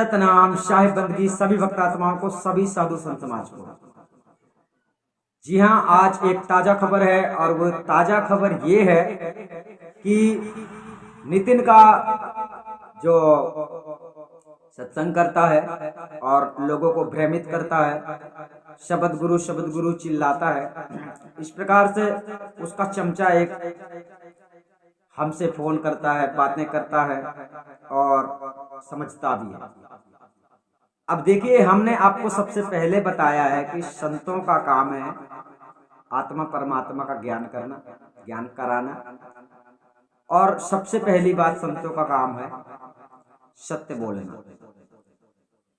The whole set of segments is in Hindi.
सतनाम शाहिब बंदगी सभी भक्तात्माओं को, सभी साधु संत समाज को। जी हाँ, आज एक ताजा खबर है और वो ताजा खबर ये है कि नितिन का जो सत्संग करता है और लोगों को भ्रमित करता है, शब्द गुरु चिल्लाता है, इस प्रकार से उसका चमचा एक हमसे फोन करता है, बातें करता है और समझता भी है। अब देखिए, हमने आपको सबसे पहले बताया है कि संतों का काम है आत्मा परमात्मा का ज्ञान करना, ज्ञान कराना, और सबसे पहली बात संतों का काम है सत्य बोलना।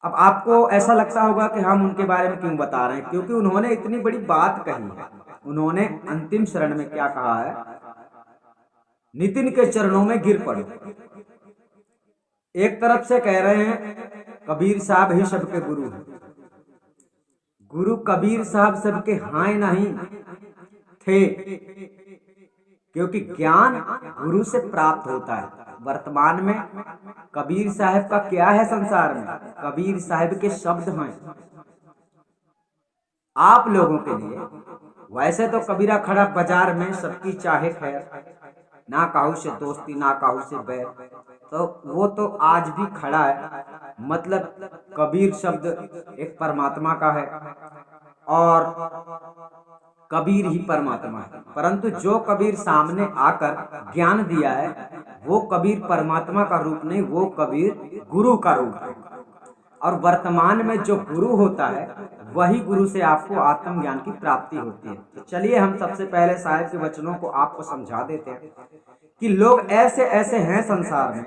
अब आपको ऐसा लगता होगा कि हम उनके बारे में क्यों बता रहे हैं, क्योंकि उन्होंने इतनी बड़ी बात कही है। उन्होंने अंतिम शरण में क्या कहा है, नितिन के चरणों में गिर पड़ो। एक तरफ से कह रहे हैं कबीर साहब ही सबके गुरु हैं। गुरु कबीर साहब सबके हाय नहीं थे, क्योंकि ज्ञान गुरु से प्राप्त होता है। वर्तमान में कबीर साहब का क्या है संसार में, कबीर साहब के शब्द हैं आप लोगों के लिए। वैसे तो कबीरा खड़ा बाजार में सबकी चाहे खैर, ना काहू से दोस्ती ना काहू से बैर, तो वो तो आज भी खड़ा है। मतलब कबीर शब्द एक परमात्मा का है और कबीर ही परमात्मा है, परंतु जो कबीर सामने आकर ज्ञान दिया है वो कबीर परमात्मा का रूप नहीं, वो कबीर गुरु का रूप है। और वर्तमान में जो गुरु होता है वही गुरु से आपको आत्मज्ञान की प्राप्ति होती है। तो चलिए हम सबसे पहले साहिब के वचनों को आपको समझा देते हैं कि लोग ऐसे ऐसे हैं संसार में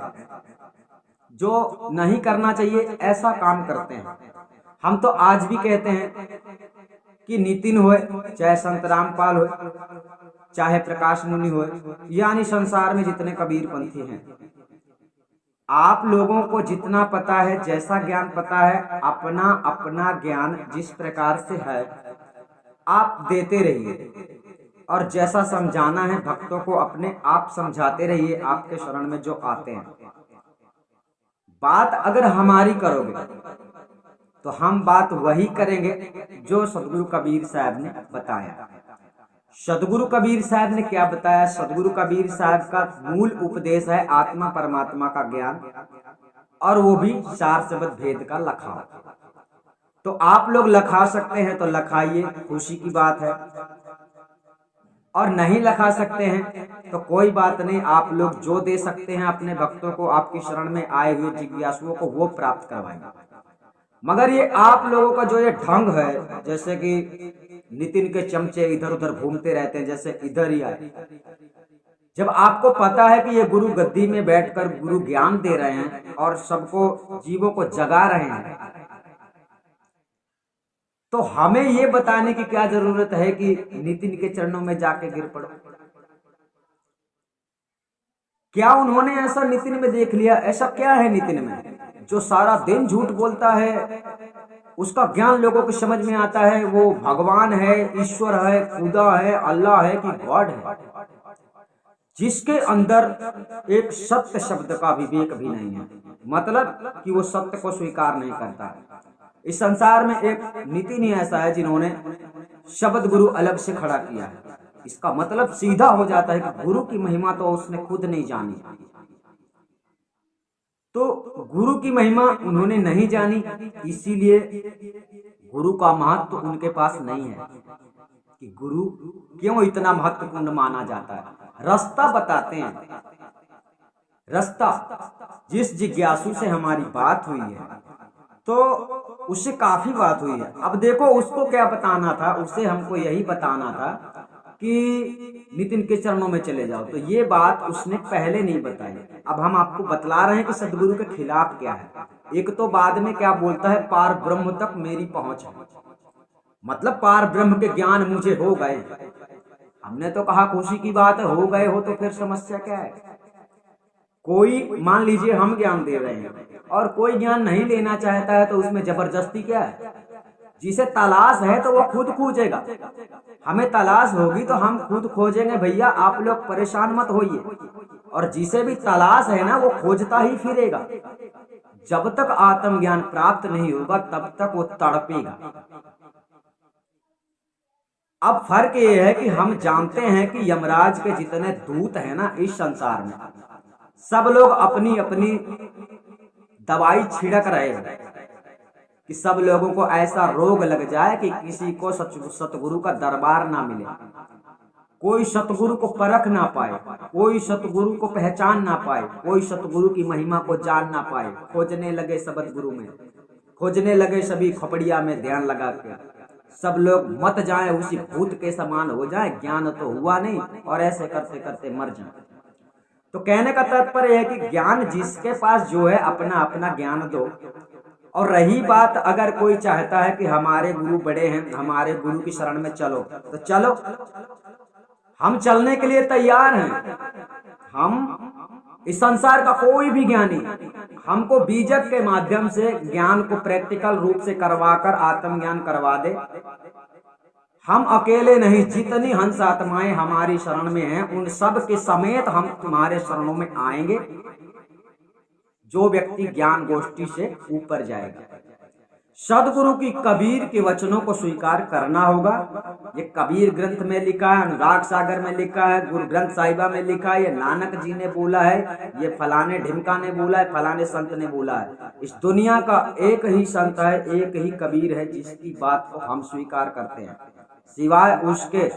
जो नहीं करना चाहिए ऐसा काम करते हैं। हम तो आज भी कहते हैं कि नितिन होए, चाहे संत रामपाल हो, चाहे प्रकाश मुनि हो, यानी संसार में जितने कबीर पंथी हैं, आप लोगों को जितना पता है, जैसा ज्ञान पता है, अपना अपना ज्ञान जिस प्रकार से है आप देते रहिए, और जैसा समझाना है भक्तों को अपने आप समझाते रहिए आपके शरण में जो आते हैं। बात अगर हमारी करोगे तो हम बात वही करेंगे जो सदगुरु कबीर साहब ने बताया। सदगुरु कबीर साहब ने क्या बताया? सदगुरु कबीर साहब का मूल उपदेश है आत्मा परमात्मा का ज्ञान, और वो भी चार शब्द भेद का लखाओ। तो आप लोग लखा सकते हैं तो लखाइए, खुशी की बात है, और नहीं लखा सकते हैं तो कोई बात नहीं, आप लोग जो दे सकते हैं अपने भक्तों को, आपकी शरण में आए हुए जिज्ञासुओं को, वो प्राप्त करवाएंगे। मगर ये आप लोगों का जो ये ढंग है, जैसे कि नितिन के चमचे इधर उधर घूमते रहते हैं, जैसे इधर ही आए, जब आपको पता है कि ये गुरु गद्दी में बैठकर गुरु ज्ञान दे रहे हैं और सबको जीवों को जगा रहे हैं, तो हमें ये बताने की क्या जरूरत है कि नितिन के चरणों में जाके गिर पड़ो। क्या उन्होंने ऐसा नितिन में देख लिया? ऐसा क्या है नितिन में जो सारा दिन झूठ बोलता है? उसका ज्ञान लोगों को समझ में आता है, वो भगवान है, ईश्वर है, खुदा है, अल्लाह है कि गॉड है, जिसके अंदर एक सत्य शब्द का विवेक भी नहीं है, मतलब कि वो सत्य को स्वीकार नहीं करता है। इस संसार में एक नितिन ही ऐसा है जिन्होंने शब्द गुरु अलग से खड़ा किया है। इसका मतलब सीधा हो जाता है कि गुरु की महिमा तो उसने खुद नहीं जानी, तो गुरु की महिमा उन्होंने नहीं जानी, इसीलिए गुरु का महत्व उनके पास नहीं है कि गुरु क्यों इतना महत्वपूर्ण माना जाता है। रास्ता बताते हैं, रास्ता जिस जिज्ञासु से हमारी बात हुई है तो उससे काफी बात हुई है। अब देखो उसको क्या बताना था, उसे हमको यही बताना था कि नितिन के चरणों में चले जाओ, तो ये बात उसने पहले नहीं बताई। अब हम आपको बतला रहे हैं कि सदगुरु के खिलाफ क्या है। एक तो बाद में क्या बोलता है, पार ब्रह्म तक मेरी पहुंच है, मतलब पार ब्रह्म के ज्ञान मुझे हो गए। हमने तो कहा खुशी की बात है, हो गए हो तो फिर समस्या क्या है? कोई मान लीजिए हम ज्ञान दे रहे हैं और कोई ज्ञान नहीं लेना चाहता है, तो उसमें जबरदस्ती क्या है? जिसे तलाश है तो वो खुद खोजेगा, हमें तलाश होगी तो हम खुद खोजेंगे। भैया आप लोग परेशान मत होइए, और जिसे भी तलाश है ना वो खोजता ही फिरेगा। जब तक आत्मज्ञान प्राप्त नहीं होगा तब तक वो तड़पेगा। अब फर्क ये है कि हम जानते हैं कि यमराज के जितने दूत हैं ना इस संसार में, सब लोग अपनी अपनी दवाई छिड़क रहे हैं कि सब लोगों को ऐसा रोग लग जाए कि किसी को सतगुरु का दरबार ना मिले, कोई सतगुरु को परख ना पाए, कोई सतगुरु को पहचान ना पाए, कोई सतगुरु की महिमा को जान ना पाए। खोजने लगे सतगुरु में, खोजने लगे सभी खोपड़िया में ध्यान लगा के, सब लोग मत जाए उसी भूत के समान हो जाए, ज्ञान तो हुआ नहीं, और ऐसे करते करते मर जाए। तो कहने का तात्पर्य है कि ज्ञान जिसके पास जो है अपना अपना ज्ञान दो। और रही बात अगर कोई चाहता है कि हमारे गुरु बड़े हैं, हमारे गुरु की शरण में चलो, तो चलो, हम चलने के लिए तैयार हैं। हम इस संसार का कोई भी ज्ञानी हमको बीजक के माध्यम से ज्ञान को प्रैक्टिकल रूप से करवाकर आत्मज्ञान करवा दे, हम अकेले नहीं, जितनी हंस आत्माएं हमारी शरण में हैं उन सब के समेत हम तुम्हारे शरणों में आएंगे, जो व्यक्ति ज्ञान गोष्ठी से ऊपर जाएगा। सदगुरु की कबीर के वचनों को स्वीकार करना होगा। ये कबीर ग्रंथ में लिखा है, अनुराग सागर में लिखा है, गुरु ग्रंथ साहिबा में लिखा है, ये नानक जी ने बोला है, ये फलाने ढिमका ने बोला है, फलाने संत ने बोला है। इस दुनिया का एक ही संत है, एक ही कबीर है जिसकी बात को हम स्वीकार करते हैं, सिवाय उसके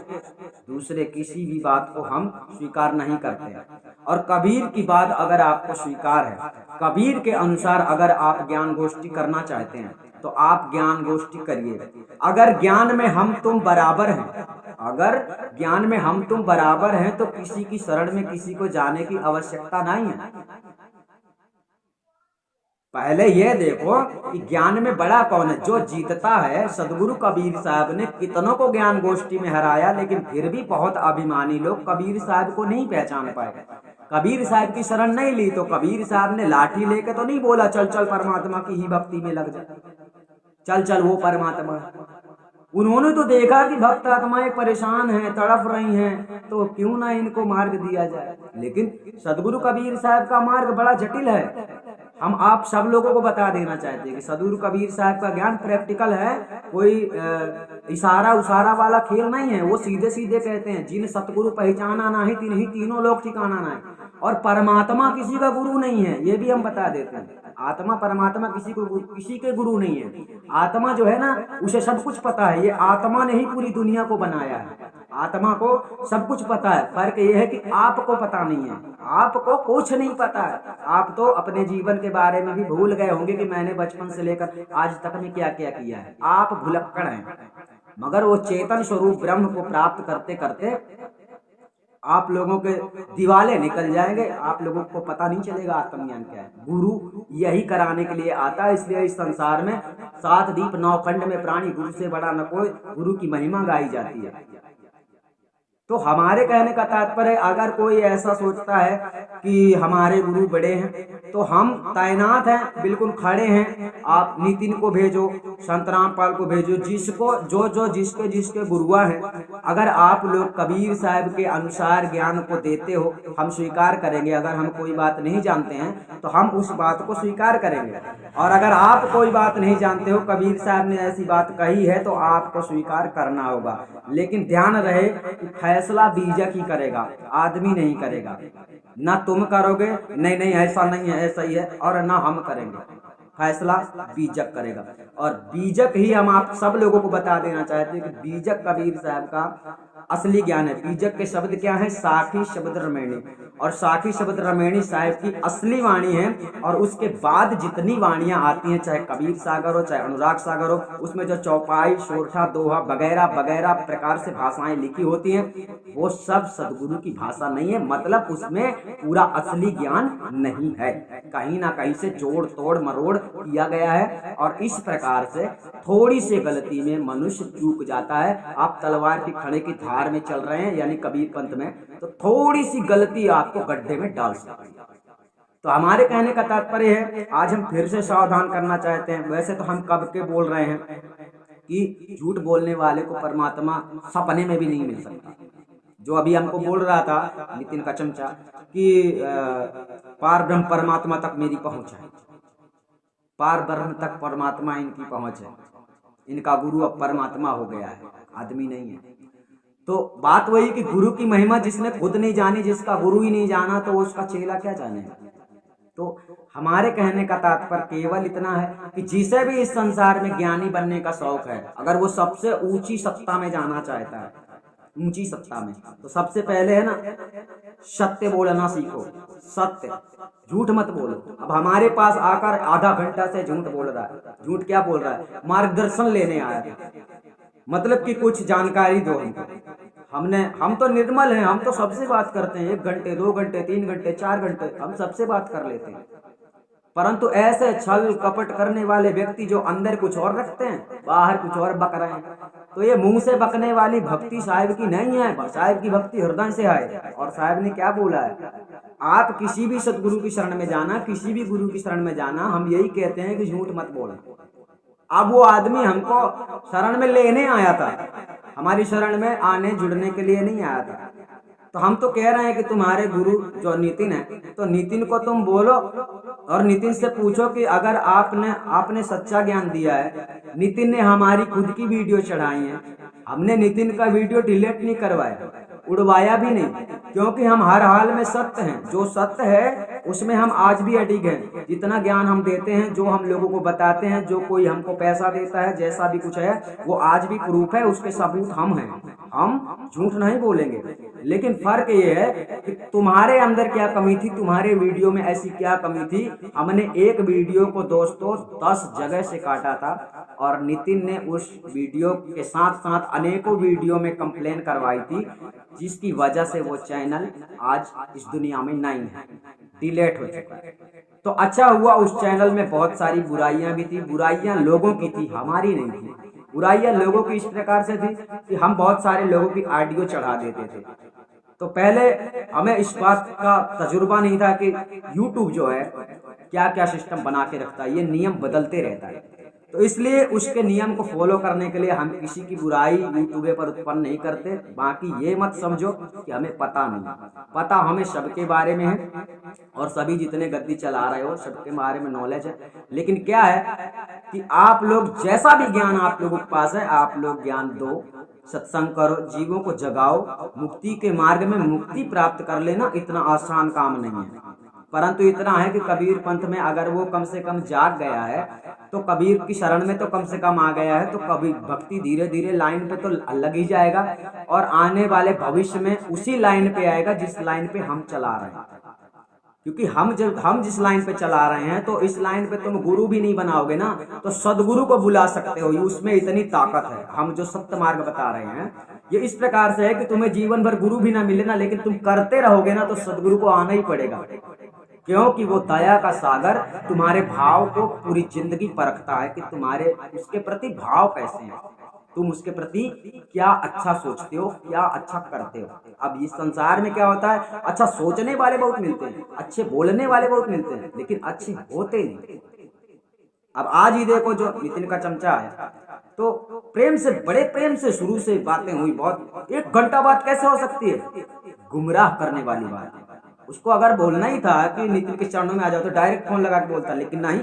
दूसरे किसी भी बात को हम स्वीकार नहीं करते हैं। और कबीर की बात अगर आपको स्वीकार है, कबीर के अनुसार अगर आप ज्ञान गोष्ठी करना चाहते हैं तो आप ज्ञान गोष्ठी करिए। अगर ज्ञान में हम तुम बराबर हैं, अगर ज्ञान में हम तुम बराबर हैं तो किसी की शरण में किसी को जाने की आवश्यकता नहीं है। पहले ये देखो कि ज्ञान में बड़ा कौन है, जो जीतता है। सदगुरु कबीर साहब ने कितनों को ज्ञान गोष्ठी में हराया, लेकिन फिर भी बहुत अभिमानी लोग कबीर साहब को नहीं पहचान पाए, कबीर साहब की शरण नहीं ली। तो कबीर साहब ने लाठी लेके तो नहीं बोला चल चल परमात्मा की ही भक्ति में लग जा, चल चल वो परमात्मा। उन्होंने तो देखा कि भक्त आत्माएं परेशान हैं, तड़प रही हैं, तो क्यों ना इनको मार्ग दिया जाए। लेकिन सदगुरु कबीर साहब का मार्ग बड़ा जटिल है। हम आप सब लोगों को बता देना चाहते हैं कि सदगुरु कबीर साहब का ज्ञान प्रैक्टिकल है, कोई इशारा उसारा वाला खेल नहीं है। वो सीधे सीधे कहते हैं, जिन सतगुरु पहचाना नहीं तिन्हीं तीनों लोग ठिकाना नहीं। और परमात्मा किसी का गुरु नहीं है, ये भी हम बता देते हैं। आत्मा परमात्मा किसी के गुरु नहीं है। आत्मा जो है ना, उसे सब कुछ पता है। ये आत्मा ने ही पूरी दुनिया को बनाया है, आत्मा को सब कुछ पता है। फर्क ये है कि आपको पता नहीं है, आपको कुछ नहीं पता है। आप तो अपने जीवन के बारे में भी भूल गए होंगे कि मैंने बचपन से लेकर आज तक में क्या क्या किया है। आप भुलक्कड़ हैं, मगर वो चेतन स्वरूप ब्रह्म को प्राप्त करते करते आप लोगों के दिवाले निकल जाएंगे, आप लोगों को पता नहीं चलेगा आत्मज्ञान क्या है। गुरु यही कराने के लिए आता है। इसलिए इस संसार में 7 दीप 9 खंड में प्राणी गुरु से बड़ा न कोई, गुरु की महिमा गाई जाती है। तो हमारे कहने का तात्पर्य, अगर कोई ऐसा सोचता है कि हमारे गुरु बड़े हैं तो हम तैनात हैं, बिल्कुल खड़े हैं। आप नितिन को भेजो, संत रामपाल को भेजो, जिसको जो जिसके जिसके गुरुआ हैं, अगर आप लोग कबीर साहब के अनुसार ज्ञान को देते हो, हम स्वीकार करेंगे। अगर हम कोई बात नहीं जानते हैं तो हम उस बात को स्वीकार करेंगे। और अगर आप कोई बात नहीं जानते हो, कबीर साहब ने ऐसी बात कही है, तो आपको स्वीकार करना होगा। लेकिन ध्यान रहे कि फैसला बीजक ही करेगा, आदमी नहीं करेगा। ना तुम करोगे, नहीं नहीं ऐसा नहीं है, ऐसा ही है, और ना हम करेंगे। फैसला बीजक करेगा। और बीजक ही हम आप सब लोगों को बता देना चाहते हैं कि बीजक कबीर साहब का असली ज्ञान है। बीजक के शब्द क्या है? साखी शब्द रमेणी। और साखी शब्द रमेणी साहिब की असली वाणी है। और उसके बाद जितनी वाणियां आती हैं, चाहे कबीर सागर हो, चाहे अनुराग सागर हो, उसमें जो चौपाई, सोरठा, दोहा वगैरह वगैरह प्रकार से भाषाएं लिखी होती हैं, वो सब सदगुरु की भाषा नहीं है। मतलब उसमें पूरा असली ज्ञान नहीं है, कहीं ना कहीं से जोड़ तोड़ मरोड़ किया गया है। और इस प्रकार से थोड़ी सी गलती में मनुष्य चूक जाता है। आप तलवार की खड़े की धार में चल रहे हैं, यानी कबीर पंथ में, तो थोड़ी सी गलती आपको गड्ढे में डाल सकती है। तो हमारे कहने का तात्पर्य है, आज हम फिर से सावधान करना चाहते हैं। वैसे तो हम कब के बोल रहे हैं कि झूठ बोलने वाले को परमात्मा सपने में भी नहीं मिल सकता। जो अभी हमको बोल रहा था नितिन का चमचा कि पार ब्रह्म परमात्मा तक मेरी पहुंच है, पार ब्रह्म तक परमात्मा इनकी पहुंच है। इनका गुरु अब परमात्मा हो गया है, आदमी नहीं है। तो बात वही कि गुरु की महिमा जिसने खुद नहीं जानी, जिसका गुरु ही नहीं जाना, तो उसका चेला क्या जानेगा। तो हमारे कहने का तात्पर्य केवल इतना है कि जिसे भी इस संसार में ज्ञानी बनने का शौक है, अगर वो सबसे ऊंची सत्ता में जाना चाहता है, ऊंची सत्ता में, तो सबसे पहले है ना, सत्य बोलना सीखो। सत्य, झूठ मत बोलो। अब हमारे पास आकर आधा घंटा से झूठ बोल रहा है। झूठ क्या बोल रहा है? मार्गदर्शन लेने आया था, मतलब कि कुछ जानकारी दो हमको। हम तो निर्मल हैं, हम तो सबसे बात करते हैं, 1 घंटे 2 घंटे 3 घंटे 4 घंटे हम सबसे बात कर लेते हैं। परंतु ऐसे छल कपट करने वाले व्यक्ति जो अंदर कुछ और रखते हैं, बाहर कुछ और बक रहे हैं, तो ये मुंह से बकने वाली भक्ति साहिब की नहीं है। साहिब की भक्ति हृदय से है। और साहिब ने क्या बोला है? आप किसी भी सदगुरु की शरण में जाना, किसी भी गुरु की शरण में जाना, हम यही कहते हैं कि झूठ मत बोलना। अब वो आदमी हमको शरण में लेने आया था, हमारी शरण में आने जुड़ने के लिए नहीं आया था। तो हम तो कह रहे हैं कि तुम्हारे गुरु जो नितिन है, तो नितिन को तुम बोलो और नितिन से पूछो कि अगर आपने सच्चा ज्ञान दिया है। नितिन ने हमारी खुद की वीडियो चढ़ाई है, हमने नितिन का वीडियो डिलीट नहीं करवाया, उड़वाया भी नहीं, क्योंकि हम हर हाल में सत्य हैं। जो सत्य है उसमें हम आज भी अडिग हैं। जितना ज्ञान हम देते हैं, जो हम लोगों को बताते हैं, जो कोई हमको पैसा देता है, जैसा भी कुछ है, वो आज भी प्रूफ है, उसके सबूत हम हैं। हम झूठ नहीं बोलेंगे। लेकिन फर्क ये है कि तुम्हारे अंदर क्या कमी थी, तुम्हारे वीडियो में ऐसी क्या कमी थी। हमने एक वीडियो को दोस्तों 10 जगह से काटा था, और नितिन ने उस वीडियो के साथ साथ अनेकों वीडियो में कंप्लेन करवाई थी, जिसकी वजह से वो चैनल आज इस दुनिया में नहीं है, डिलीट हो चुका है। तो अच्छा हुआ, उस चैनल में बहुत सारी बुराइयां भी थी। बुराइयां लोगों की थी, हमारी नहीं थी। बुराइयां लोगों की इस प्रकार से थी कि हम बहुत सारे लोगों की ऑडियो चढ़ा देते थे। तो पहले हमें इस बात का तजुर्बा नहीं था कि YouTube जो है क्या क्या सिस्टम बना के रखता है, ये नियम बदलते रहता है। तो इसलिए उसके नियम को फॉलो करने के लिए हम किसी की बुराई यूट्यूब पर उत्पन्न नहीं करते। बाकी ये मत समझो कि हमें पता नहीं, पता हमें सबके बारे में है, और सभी जितने गद्दी चला रहे हो सबके बारे में नॉलेज है। लेकिन क्या है कि आप लोग जैसा भी ज्ञान आप लोगों के पास है, आप लोग ज्ञान दो, सत्संग करो, जीवों को जगाओ, मुक्ति के मार्ग में मुक्ति प्राप्त कर लेना इतना आसान काम नहीं है। परंतु इतना है कि कबीर पंथ में अगर वो कम से कम जाग गया है, तो कबीर की शरण में तो कम से कम आ गया है, तो कबीर भक्ति धीरे धीरे लाइन पे तो लग ही जाएगा, और आने वाले भविष्य में उसी लाइन पे आएगा जिस लाइन पे हम चला रहे हैं। क्योंकि हम जिस लाइन पे चला रहे हैं, तो इस लाइन पे तुम गुरु भी नहीं बनाओगे ना, तो सदगुरु को बुला सकते हो, उसमें इतनी ताकत है। हम जो सत्य मार्ग बता रहे हैं ये इस प्रकार से है कि तुम्हें जीवन भर गुरु भी ना मिले ना, लेकिन तुम करते रहोगे ना, तो सदगुरु को आना ही पड़ेगा। क्योंकि वो दया का सागर तुम्हारे भाव को पूरी जिंदगी परखता है कि तुम्हारे उसके प्रति भाव कैसे हैं, तुम उसके प्रति क्या अच्छा सोचते हो, क्या अच्छा करते हो। अब इस संसार में क्या होता है, अच्छा सोचने वाले बहुत मिलते हैं, अच्छे बोलने वाले बहुत मिलते हैं, लेकिन अच्छे होते नहीं। अब आज ही देखो जो नितिन का चमचा है, तो प्रेम से, बड़े प्रेम से शुरू से बातें हुई, बहुत 1 घंटा बात कैसे हो सकती है, गुमराह करने वाली बात है। उसको अगर बोलना ही था कि नितिन के चरणों में आ जाओ, तो डायरेक्ट फोन लगा के बोलता, लेकिन नहीं,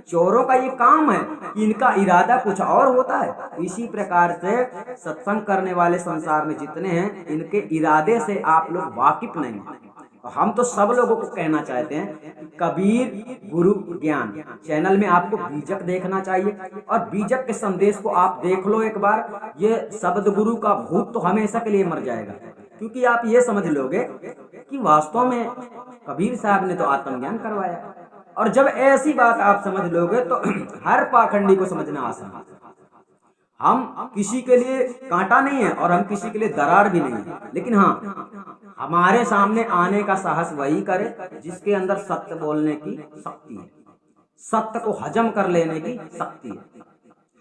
चोरों का ये काम है, इनका इरादा कुछ और होता है। इसी प्रकार से सत्संग करने वाले संसार में जितने हैं, इनके इरादे से आप लोग वाकिफ नहीं हैं। हम तो सब लोगों को कहना चाहते हैं, कबीर गुरु ज्ञान चैनल में आपको बीजक देखना चाहिए, और बीजक के संदेश को आप देख लो एक बार। ये शब्द गुरु का भूत तो हमेशा के लिए मर जाएगा, क्योंकि आप ये समझ लोगे कि वास्तव में कबीर साहब ने तो आत्मज्ञान करवाया। और जब ऐसी बात आप समझ लोगे, तो हर पाखंडी को समझना आसान है। हम किसी के लिए कांटा नहीं है, और हम किसी के लिए दरार भी नहीं है, लेकिन हाँ, हमारे सामने आने का साहस वही करे जिसके अंदर सत्य बोलने की शक्ति है, सत्य को हजम कर लेने की शक्ति है।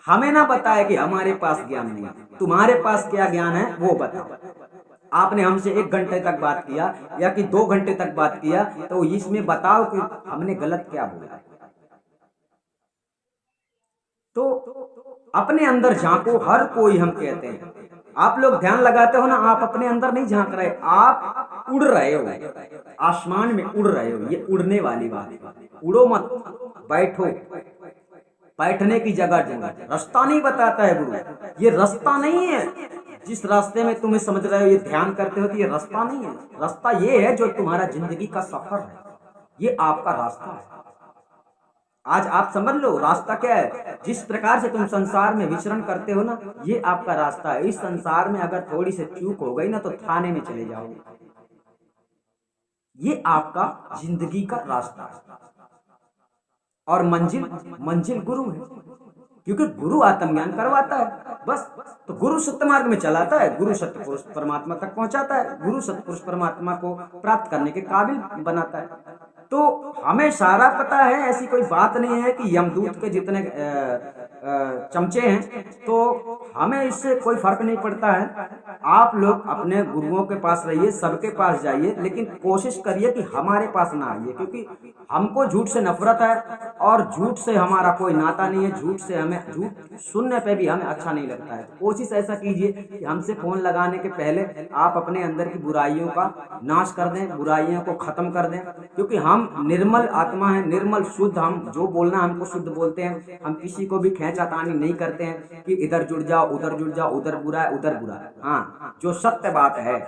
हमें ना बताए कि हमारे पास ज्ञान नहीं है, तुम्हारे पास क्या ज्ञान है वो बताओ। आपने हमसे 1 घंटे तक बात किया या कि 2 घंटे तक बात किया, तो इसमें बताओ कि हमने गलत क्या बोला। तो अपने अंदर झांको, हर कोई हम कहते हैं। आप लोग ध्यान लगाते हो ना, आप अपने अंदर नहीं झांक रहे, आप उड़ रहे हो, आसमान में उड़ रहे हो। ये उड़ने वाली बात है, उड़ो मत, बैठो, बैठने की जगह ढूंढो। रास्ता नहीं बताता है गुरु, ये रास्ता नहीं है। जिस रास्ते में तुम्हें समझ रहे हो, ये ध्यान करते हो, तो ये रास्ता नहीं है। रास्ता ये है जो तुम्हारा जिंदगी का सफर है, ये आपका रास्ता है। आज आप समझ लो रास्ता क्या है। जिस प्रकार से तुम संसार में विचरण करते हो ना, ये आपका रास्ता है। इस संसार में अगर थोड़ी सी चूक हो गई ना, तो थाने में चले जाओगे। ये आपका जिंदगी का रास्ता है। और मंजिल गुरु है, क्योंकि गुरु आत्मज्ञान करवाता है बस। तो गुरु सत्य मार्ग में चलाता है, गुरु सत्य पुरुष परमात्मा तक पहुंचाता है, गुरु सत्य पुरुष परमात्मा को प्राप्त करने के काबिल बनाता है। तो हमें सारा पता है, ऐसी कोई बात नहीं है कि यमदूत के जितने चमचे हैं, तो हमें इससे कोई फर्क नहीं पड़ता है। आप लोग अपने गुरुओं के पास रहिए, सबके पास जाइए, लेकिन कोशिश करिए कि हमारे पास ना आइए, क्योंकि हमको झूठ से नफरत है और झूठ से हमारा कोई नाता नहीं है। झूठ से हमें, झूठ सुनने पे भी हमें अच्छा नहीं लगता है। तो कोशिश ऐसा कीजिए कि हमसे फोन लगाने के पहले आप अपने अंदर की बुराइयों का नाश कर दें, बुराइयों को खत्म कर दें, क्योंकि हम निर्मल आत्मा है, निर्मल शुद्ध। हम जो बोलना हमको शुद्ध बोलते हैं। हम किसी को भी खींचातानी नहीं करते हैं कि इधर जुड़ जाओ, उधर जुड़ जाओ, उधर बुरा है, उधर बुरा है। हाँ, जो सत्य बात है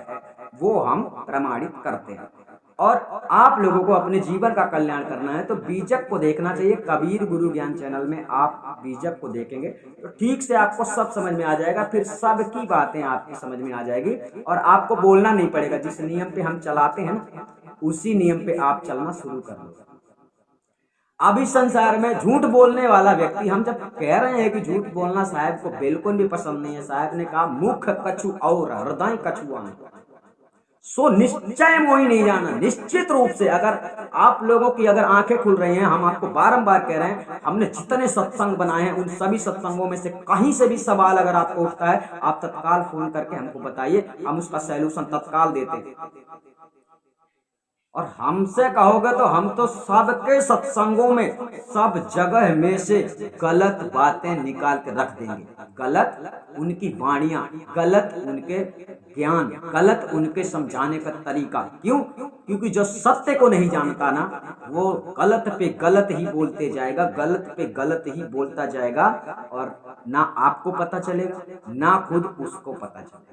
वो हम प्रमाणित करते हैं। और आप लोगों को अपने जीवन का कल्याण करना है तो बीजक को देखना चाहिए। कबीर गुरु ज्ञान चैनल में आप बीजक को देखेंगे तो ठीक से आपको सब समझ में आ जाएगा। फिर सबकी बातें आपकी समझ में आ जाएगी और आपको बोलना नहीं पड़ेगा। जिस नियम पे हम चलाते हैं ना, उसी नियम पे आप चलना शुरू कर दो। अब इस संसार में झूठ बोलने वाला व्यक्ति, हम जब कह रहे हैं कि झूठ बोलना साहब को बिल्कुल भी पसंद नहीं है। साहब ने कहा मुख कछु और हृदय कछुआ, सो निश्चय मोहि नहीं जाना। निश्चित रूप से अगर आप लोगों की अगर आंखें खुल रही हैं, हम आपको बारंबार कह रहे हैं, हमने जितने सत्संग बनाए हैं उन सभी सत्संगों में से कहीं से भी सवाल अगर आपको उठता है, आप तत्काल फोन करके हमको बताइए, हम उसका सॉल्यूशन तत्काल देते हैं। और हमसे कहोगे तो हम तो सबके सत्संगों में, सब जगह में से गलत बातें निकाल के रख देंगे। गलत उनकी वाणियां, गलत उनके ज्ञान, गलत उनके समझाने का तरीका। क्यों? क्योंकि जो सत्य को नहीं जानता ना, वो गलत पे गलत ही बोलते जाएगा, गलत पे गलत ही बोलता जाएगा, और ना आपको पता चलेगा ना खुद उसको पता चलेगा।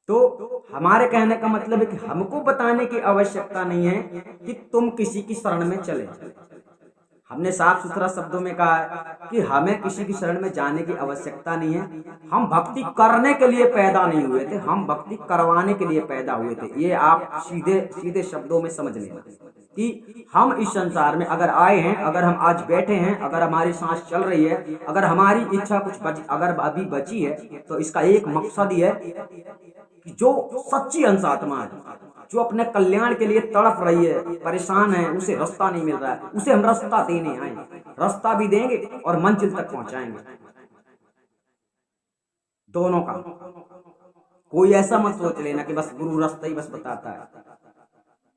तो हमारे कहने का मतलब है कि हमको बताने की आवश्यकता नहीं है कि तुम किसी की शरण में चले। हमने साफ सुथरा शब्दों में कहा है कि हमें किसी की शरण में जाने की आवश्यकता नहीं है। हम भक्ति करने के लिए पैदा नहीं हुए थे, हम भक्ति करवाने के लिए पैदा हुए थे। ये आप सीधे सीधे शब्दों में समझ लेना कि हम इस संसार में अगर आए हैं, अगर हम आज बैठे हैं, अगर हमारी सांस चल रही है, अगर हमारी इच्छा अगर अभी बची है, तो इसका एक मकसद ही है कि जो सच्ची अंश आत्मा है, जो अपने कल्याण के लिए तड़प रही है, परेशान है, उसे रास्ता नहीं मिल रहा है, उसे हम रास्ता देने आए। रास्ता भी देंगे और मंजिल तक पहुंचाएंगे, दोनों का। कोई ऐसा मत सोच लेना कि बस गुरु रास्ता ही बस बताता है।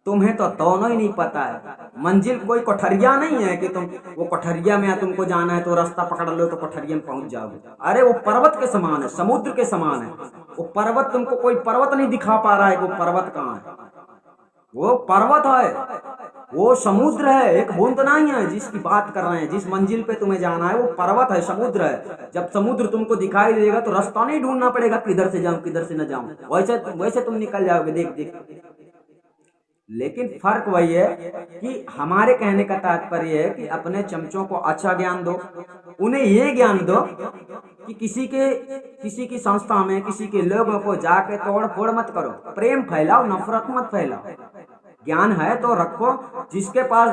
तुम्हें तो दोनों ही नहीं पता है। मंजिल कोई कोठरिया नहीं है कि तुम वो कोठरिया में तुमको जाना है तो रास्ता पकड़ लो तो कोठरिया में पहुंच जाओगे। अरे वो पर्वत के समान है, समुद्र के समान है। वो पर्वत, तुमको कोई पर्वत नहीं दिखा पा रहा है कि वो पर्वत कहाँ है। वो पर्वत है, वो समुद्र है, एक बूंद नहीं है जिसकी बात कर रहे हैं। जिस मंजिल पे तुम्हें जाना है वो पर्वत है, समुद्र है। जब समुद्र तुमको दिखाई देगा तो रास्ता नहीं ढूंढना पड़ेगा किधर से जाऊं किधर से न जाऊं, वैसे तुम निकल जाओगे देख देख। लेकिन फर्क वही है कि हमारे कहने का तात्पर्य है कि अपने चमचों को अच्छा ज्ञान दो, उन्हें ये ज्ञान दो कि किसी की संस्था में किसी के लोगों को जाके तोड़ फोड़ मत करो, प्रेम फैलाओ, नफरत मत फैलाओ। ज्ञान है तो रखो। जिसके पास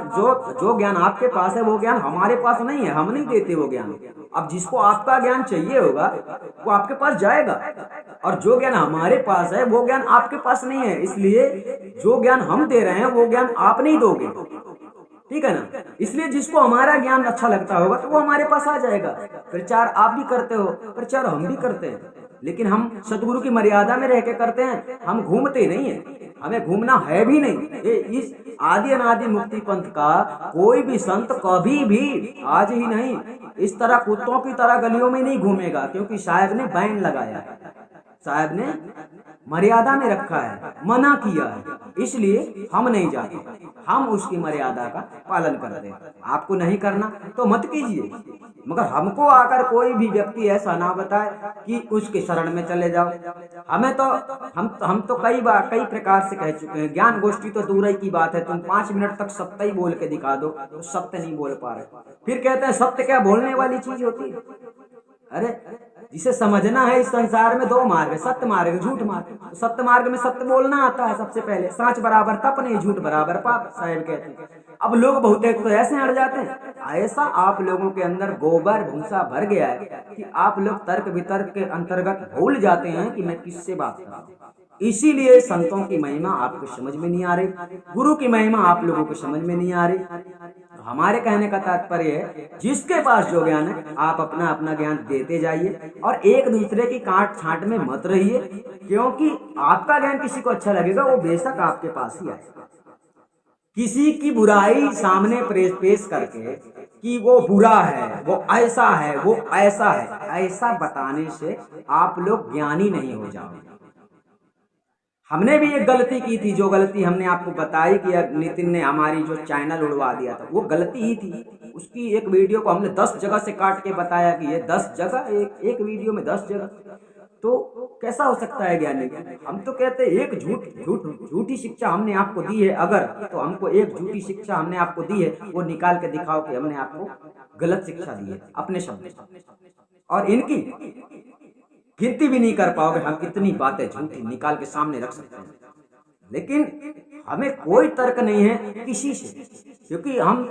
जो ज्ञान आपके पास है वो ज्ञान हमारे पास नहीं है, हम नहीं देते वो ज्ञान। अब जिसको आपका ज्ञान चाहिए होगा वो आपके पास जाएगा, और जो ज्ञान हमारे पास है वो ज्ञान आपके पास नहीं है। इसलिए जो ज्ञान हम दे रहे हैं वो ज्ञान आप नहीं दोगे, ठीक है ना। इसलिए जिसको हमारा ज्ञान अच्छा लगता होगा तो वो हमारे पास आ जाएगा। प्रचार आप भी करते हो, प्रचार हम भी करते हैं, लेकिन हम सतगुरु की मर्यादा में रह के करते हैं। हम घूमते नहीं है, हमें घूमना है भी नहीं। इस आदि अनादि मुक्ति पंथ का कोई भी संत कभी भी, आज ही नहीं, इस तरह कुत्तों की तरह गलियों में नहीं घूमेगा, क्योंकि साहब ने बैन लगाया है, साहब ने मर्यादा में रखा है, मना किया है, इसलिए हम नहीं जाते। हम उसकी मर्यादा का पालन करते हैं। आपको नहीं करना तो मत कीजिए, मगर हमको आकर कोई भी व्यक्ति ऐसा ना बताए कि उसके शरण में चले जाओ। हमें तो हम तो कई प्रकार से कह चुके हैं, ज्ञान गोष्ठी तो दूर ही की बात है, तुम 5 मिनट तक सत्य ही बोल के दिखा दो तो सत्य नहीं बोल पा रहे। फिर कहते हैं सत्य क्या बोलने वाली चीज होती है? अरे जिसे समझना है इस संसार में 2 मार्ग है, सत्य मार्ग, झूठ मार्ग। तो सत्य मार्ग में सत्य बोलना आता है सबसे पहले। सांच बराबर तप नहीं, झूठ बराबर पाप, साहेब कहते हैं। अब लोग बहुत तो ऐसे अड़ जाते हैं, ऐसा आप लोगों के अंदर गोबर भूसा भर गया है कि आप लोग तर्क वितर्क के अंतर्गत भूल जाते हैं कि मैं किससे बात कर रहा हूँ। इसीलिए संतों की महिमा आपको समझ में नहीं आ रही, गुरु की महिमा आप लोगों को समझ में नहीं आ रही। तो हमारे कहने का तात्पर्य है, जिसके पास जो ज्ञान है आप अपना अपना ज्ञान देते जाइए और एक दूसरे की काट छांट में मत रहिए, क्योंकि आपका ज्ञान किसी को अच्छा लगेगा वो बेशक आपके पास ही आएगा। किसी की बुराई सामने पेश करके कि वो बुरा है, वो ऐसा है, वो ऐसा है, ऐसा बताने से आप लोग ज्ञानी नहीं हो जाओगे। हमने भी एक गलती की थी, जो गलती हमने आपको बताई कि नितिन ने हमारी जो चैनल उड़वा दिया था, वो गलती ही थी। उसकी एक वीडियो को हमने 10 जगह से काट के बताया कि ये 10 जगह एक वीडियो में 10 जगह, तो कैसा हो सकता है ज्ञानी? हम तो कहते हैं एक झूठी शिक्षा हमने आपको दी है, अगर तो हमको एक झूठी शिक्षा हमने आपको दी है वो निकाल के दिखाओ कि हमने आपको गलत शिक्षा दी है अपने शब्द, और इनकी गिनती भी नहीं कर पाओगे हम कितनी बातें झूठी निकाल के सामने रख सकते हैं। लेकिन हमें कोई तर्क नहीं है किसी से, क्योंकि हम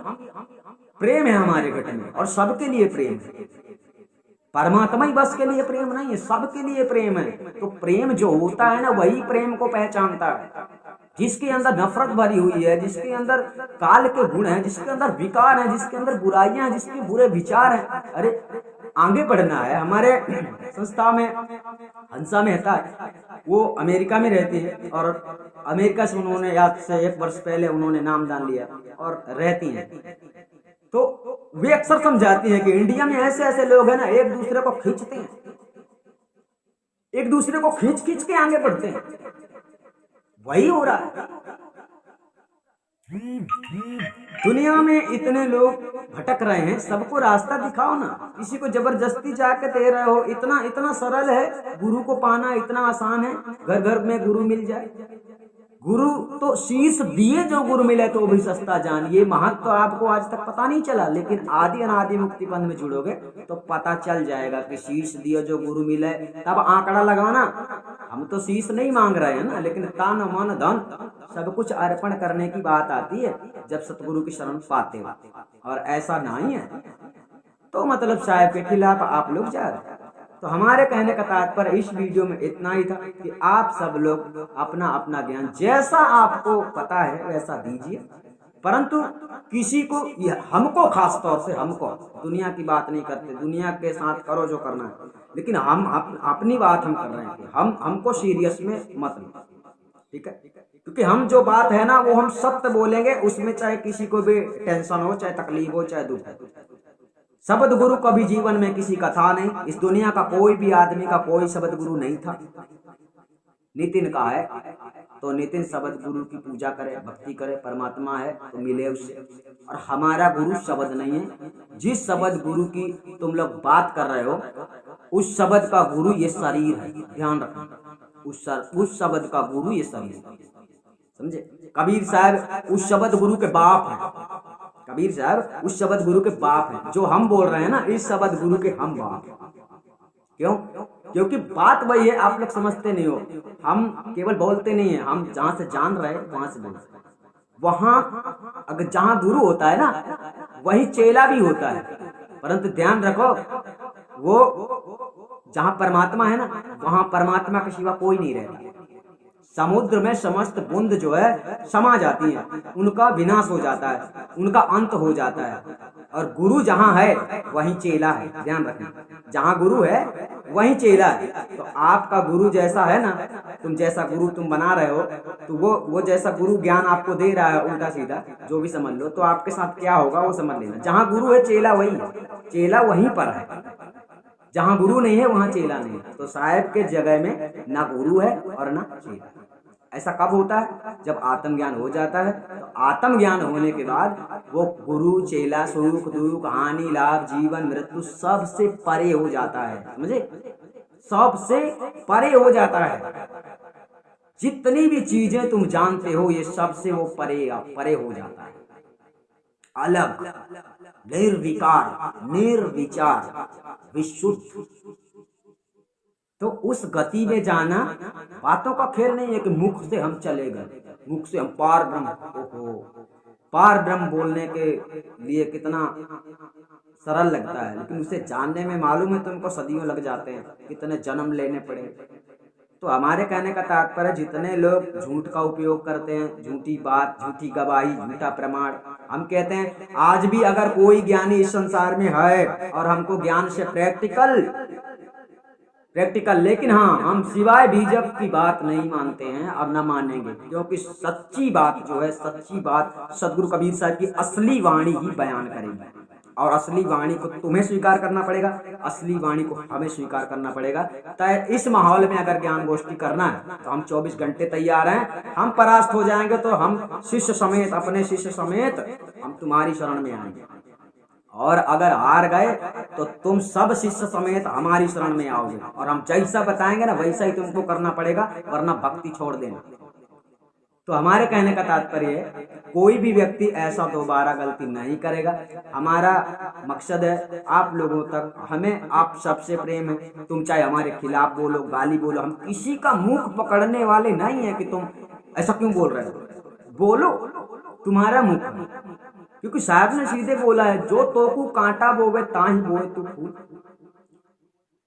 प्रेम है हमारे घट में और सबके लिए प्रेम है। परमात्मा ही बस के लिए प्रेम नहीं है, सबके लिए प्रेम है। तो प्रेम जो होता है ना, वही प्रेम को पहचानता है। जिसके अंदर नफरत भरी हुई है, जिसके अंदर काल के गुण हैं, जिसके अंदर विकार है, जिसके अंदर बुराइयां हैं, जिसके बुरे विचार हैं, अरे आगे बढ़ना है। हमारे संस्था में हंसा मेहता है, वो अमेरिका में रहती है और अमेरिका से उन्होंने आज से 1 वर्ष पहले उन्होंने नामदान लिया और रहती हैं। तो वे अक्सर समझाती हैं कि इंडिया में ऐसे ऐसे लोग हैं ना, एक दूसरे को खींचते हैं, एक दूसरे को खींच खींच के आगे बढ़ते हैं। वही हो रहा है दुनिया में। इतने लोग भटक रहे हैं, सबको रास्ता दिखाओ ना, किसी को जबरदस्ती जाके दे रहे हो। इतना सरल है गुरु को पाना, इतना आसान है, घर घर में गुरु मिल जाए। गुरु तो शीश दिए जो गुरु मिले तो भी सस्ता जान, ये महत्व तो आपको आज तक पता नहीं चला, लेकिन आदि अनादि मुक्ति पंथ में जुड़ोगे तो पता चल जाएगा कि शीश दिए जो गुरु मिले। तब आंकड़ा लगाना, हम तो शीश नहीं मांग रहे हैं ना, लेकिन तन मन धन सब कुछ अर्पण करने की बात आती है जब सतगुरु की शरण पाते हो। और ऐसा नहीं है तो मतलब साहब के खिलाफ आप लोग जा रहे हैं। तो हमारे कहने का तात्पर्य इस वीडियो में इतना ही था कि आप सब लोग अपना अपना ज्ञान जैसा आपको पता है वैसा दीजिए, परंतु किसी को, हमको खास तौर से हमको, दुनिया की बात नहीं करते, दुनिया के साथ करो जो करना है, लेकिन हम अपनी बात हम कर रहे हैं कि हमको सीरियस में मत लो, ठीक है? क्योंकि हम जो बात है ना वो हम सत्य बोलेंगे, उसमें चाहे किसी को भी टेंशन हो, चाहे तकलीफ हो, चाहे दुख हो। शब्द गुरु कभी जीवन में किसी का था नहीं, इस दुनिया का कोई भी आदमी का कोई शब्द गुरु नहीं था। नितिन का है तो नितिन शब्द गुरु की पूजा करे, भक्ति करे, परमात्मा है तो मिले उससे। और हमारा गुरु शब्द नहीं है, जिस शब्द गुरु की तुम लोग बात कर रहे हो उस शब्द का गुरु ये शरीर है, ध्यान रखना। उस शब्द का गुरु ये शरीर है, समझे? कबीर साहब उस शब्द गुरु के बाप हैं, कबीर साहब उस शब्द गुरु के बाप हैं। जो हम बोल रहे हैं ना, इस शब्द गुरु के हम बाप हैं। क्यों? क्योंकि बात वही है, आप लोग समझते नहीं हो। हम केवल बोलते नहीं है, हम जहां से जान रहे हैं वहां से बोलते हैं। वहां अगर जहां गुरु होता है ना वही चेला भी होता है, परंतु ध्यान रखो वो जहां परमात्मा है ना वहां परमात्मा के सिवा कोई नहीं रहता। समुद्र में समस्त बूंद जो है समा जाती है, उनका विनाश हो जाता है, उनका अंत हो जाता है। और गुरु जहाँ है वहीं चेला है, ध्यान रखना। जहाँ गुरु है वहीं चेला है। तो आपका गुरु जैसा है ना, तुम जैसा गुरु तुम बना रहे हो, तो वो जैसा गुरु ज्ञान आपको दे रहा है उल्टा सीधा जो भी समझ लो, तो आपके साथ क्या होगा वो समझ लेना। जहाँ गुरु है चेला वही है, चेला वहीं पर है। जहाँ गुरु नहीं है वहाँ चेला नहीं है। तो साहेब के जगह में ना गुरु है और ना चेला। ऐसा कब होता है? जब आत्मज्ञान हो जाता है। तो आत्मज्ञान होने के बाद वो गुरु चेला, सुख दुख, हानि लाभ, जीवन मृत्यु सबसे परे हो जाता है। समझे? सबसे परे हो जाता है। जितनी भी चीजें तुम जानते हो ये सबसे वो परे परे हो जाता है। अलग, निर्विकार, निर्विचार, विशुद्ध। तो उस गति में जाना बातों का खेल नहीं है कि मुख से हम चले गए, मुख से हम पार ब्रह्म। ओहो, पार ब्रह्म बोलने के लिए कितना सरल लगता है, लेकिन उसे जानने में मालूम है तुमको सदियों लग जाते हैं, कितने जन्म लेने पड़े। तो हमारे कहने का तात्पर्य, जितने लोग झूठ का उपयोग करते हैं, झूठी बात, झूठी गवाही, झूठा प्रमाण, हम कहते हैं आज भी अगर कोई ज्ञानी इस संसार में है और हमको ज्ञान से प्रैक्टिकल, लेकिन हाँ, हम सिवाय बीजक की बात नहीं मानते हैं, अब ना मानेंगे, क्योंकि सच्ची बात जो है, सच्ची बात सदगुरु कबीर साहब की असली वाणी ही बयान करेगी। और असली वाणी को तुम्हें स्वीकार करना पड़ेगा, असली वाणी को हमें स्वीकार करना पड़ेगा। तो इस माहौल में अगर ज्ञान गोष्ठी करना है तो हम 24 घंटे तैयार हैं। हम परास्त हो जाएंगे तो हम शिष्य समेत, अपने शिष्य समेत हम तुम्हारी शरण में आएंगे, और अगर हार गए तो तुम सब शिष्य समेत हमारी शरण में आओगे, और हम जैसा बताएंगे ना वैसा ही तुमको करना पड़ेगा, वरना भक्ति छोड़ देना। तो हमारे कहने का तात्पर्य है, कोई भी व्यक्ति ऐसा दोबारा गलती नहीं करेगा। हमारा मकसद है आप लोगों तक, हमें आप सबसे प्रेम है। तुम चाहे हमारे खिलाफ बोलो, गाली बोलो, हम किसी का मुंह पकड़ने वाले नहीं है कि तुम ऐसा क्यों बोल रहे हो, बोलो, तुम्हारा मुख है। क्योंकि साहब ने सीधे बोला है, जो तोकू कांटा बोवे ताही बोए तू फूल,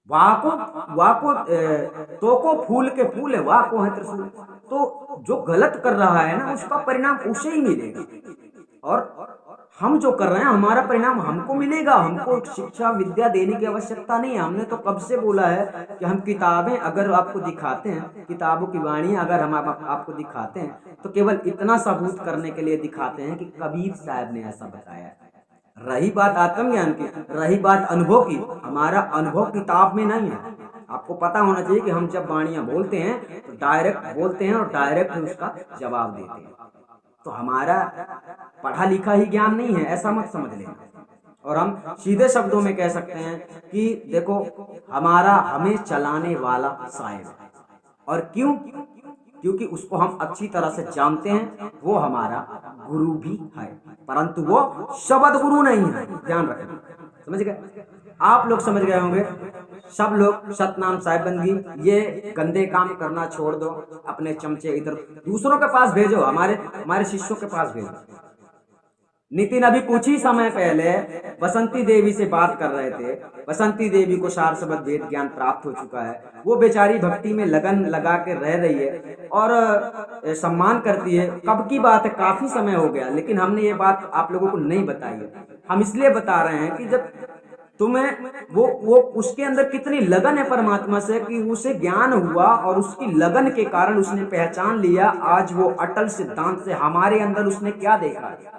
वाको तोको फूल के फूल है, वाको है त्रिशूल। तो जो गलत कर रहा है ना, उसका परिणाम उसे ही मिलेगा, और हम जो कर रहे हैं हमारा परिणाम हमको मिलेगा। हमको शिक्षा विद्या देने की आवश्यकता नहीं है। हमने तो कब से बोला है कि हम किताबें अगर आपको दिखाते हैं, किताबों की वाणी अगर हम आपको दिखाते हैं, तो केवल इतना सबूत करने के लिए दिखाते हैं कि कबीर साहब ने ऐसा बताया। रही बात आत्मज्ञान की, रही बात अनुभव की, हमारा अनुभव किताब में नहीं है। आपको पता होना चाहिए कि हम जब वाणियां बोलते हैं तो डायरेक्ट बोलते हैं और डायरेक्ट उसका जवाब देते हैं। तो हमारा पढ़ा लिखा ही ज्ञान नहीं है, ऐसा मत समझ लेना। और हम सीधे शब्दों में कह सकते हैं कि देखो, हमारा हमें चलाने वाला साहिब है। और क्यों? क्योंकि उसको हम अच्छी तरह से जानते हैं, वो हमारा गुरु भी है, परंतु वो शब्द गुरु नहीं है। ध्यान रखना, समझ गए? आप लोग समझ गए होंगे। सब लोग सतनाम साहिबंदी, ये गंदे काम करना छोड़ दो, अपने चमचे इधर दूसरों के पास भेजो, हमारे शिष्यों के पास भेजो। नितिन अभी कुछ ही समय पहले बसंती देवी से बात कर रहे थे। बसंती देवी को सार शब्द वेद ज्ञान प्राप्त हो चुका है। वो बेचारी भक्ति में लगन लगा के रह रही है और सम्मान करती है। कब की बात है, काफी समय हो गया, लेकिन हमने ये बात आप लोगों को नहीं बताई है। हम इसलिए बता रहे हैं कि जब तुम्हें वो उसके अंदर कितनी लगन है परमात्मा से, कि उसे ज्ञान हुआ और उसकी लगन के कारण उसने पहचान लिया। आज वो अटल सिद्धांत से, हमारे अंदर उसने क्या देखा है?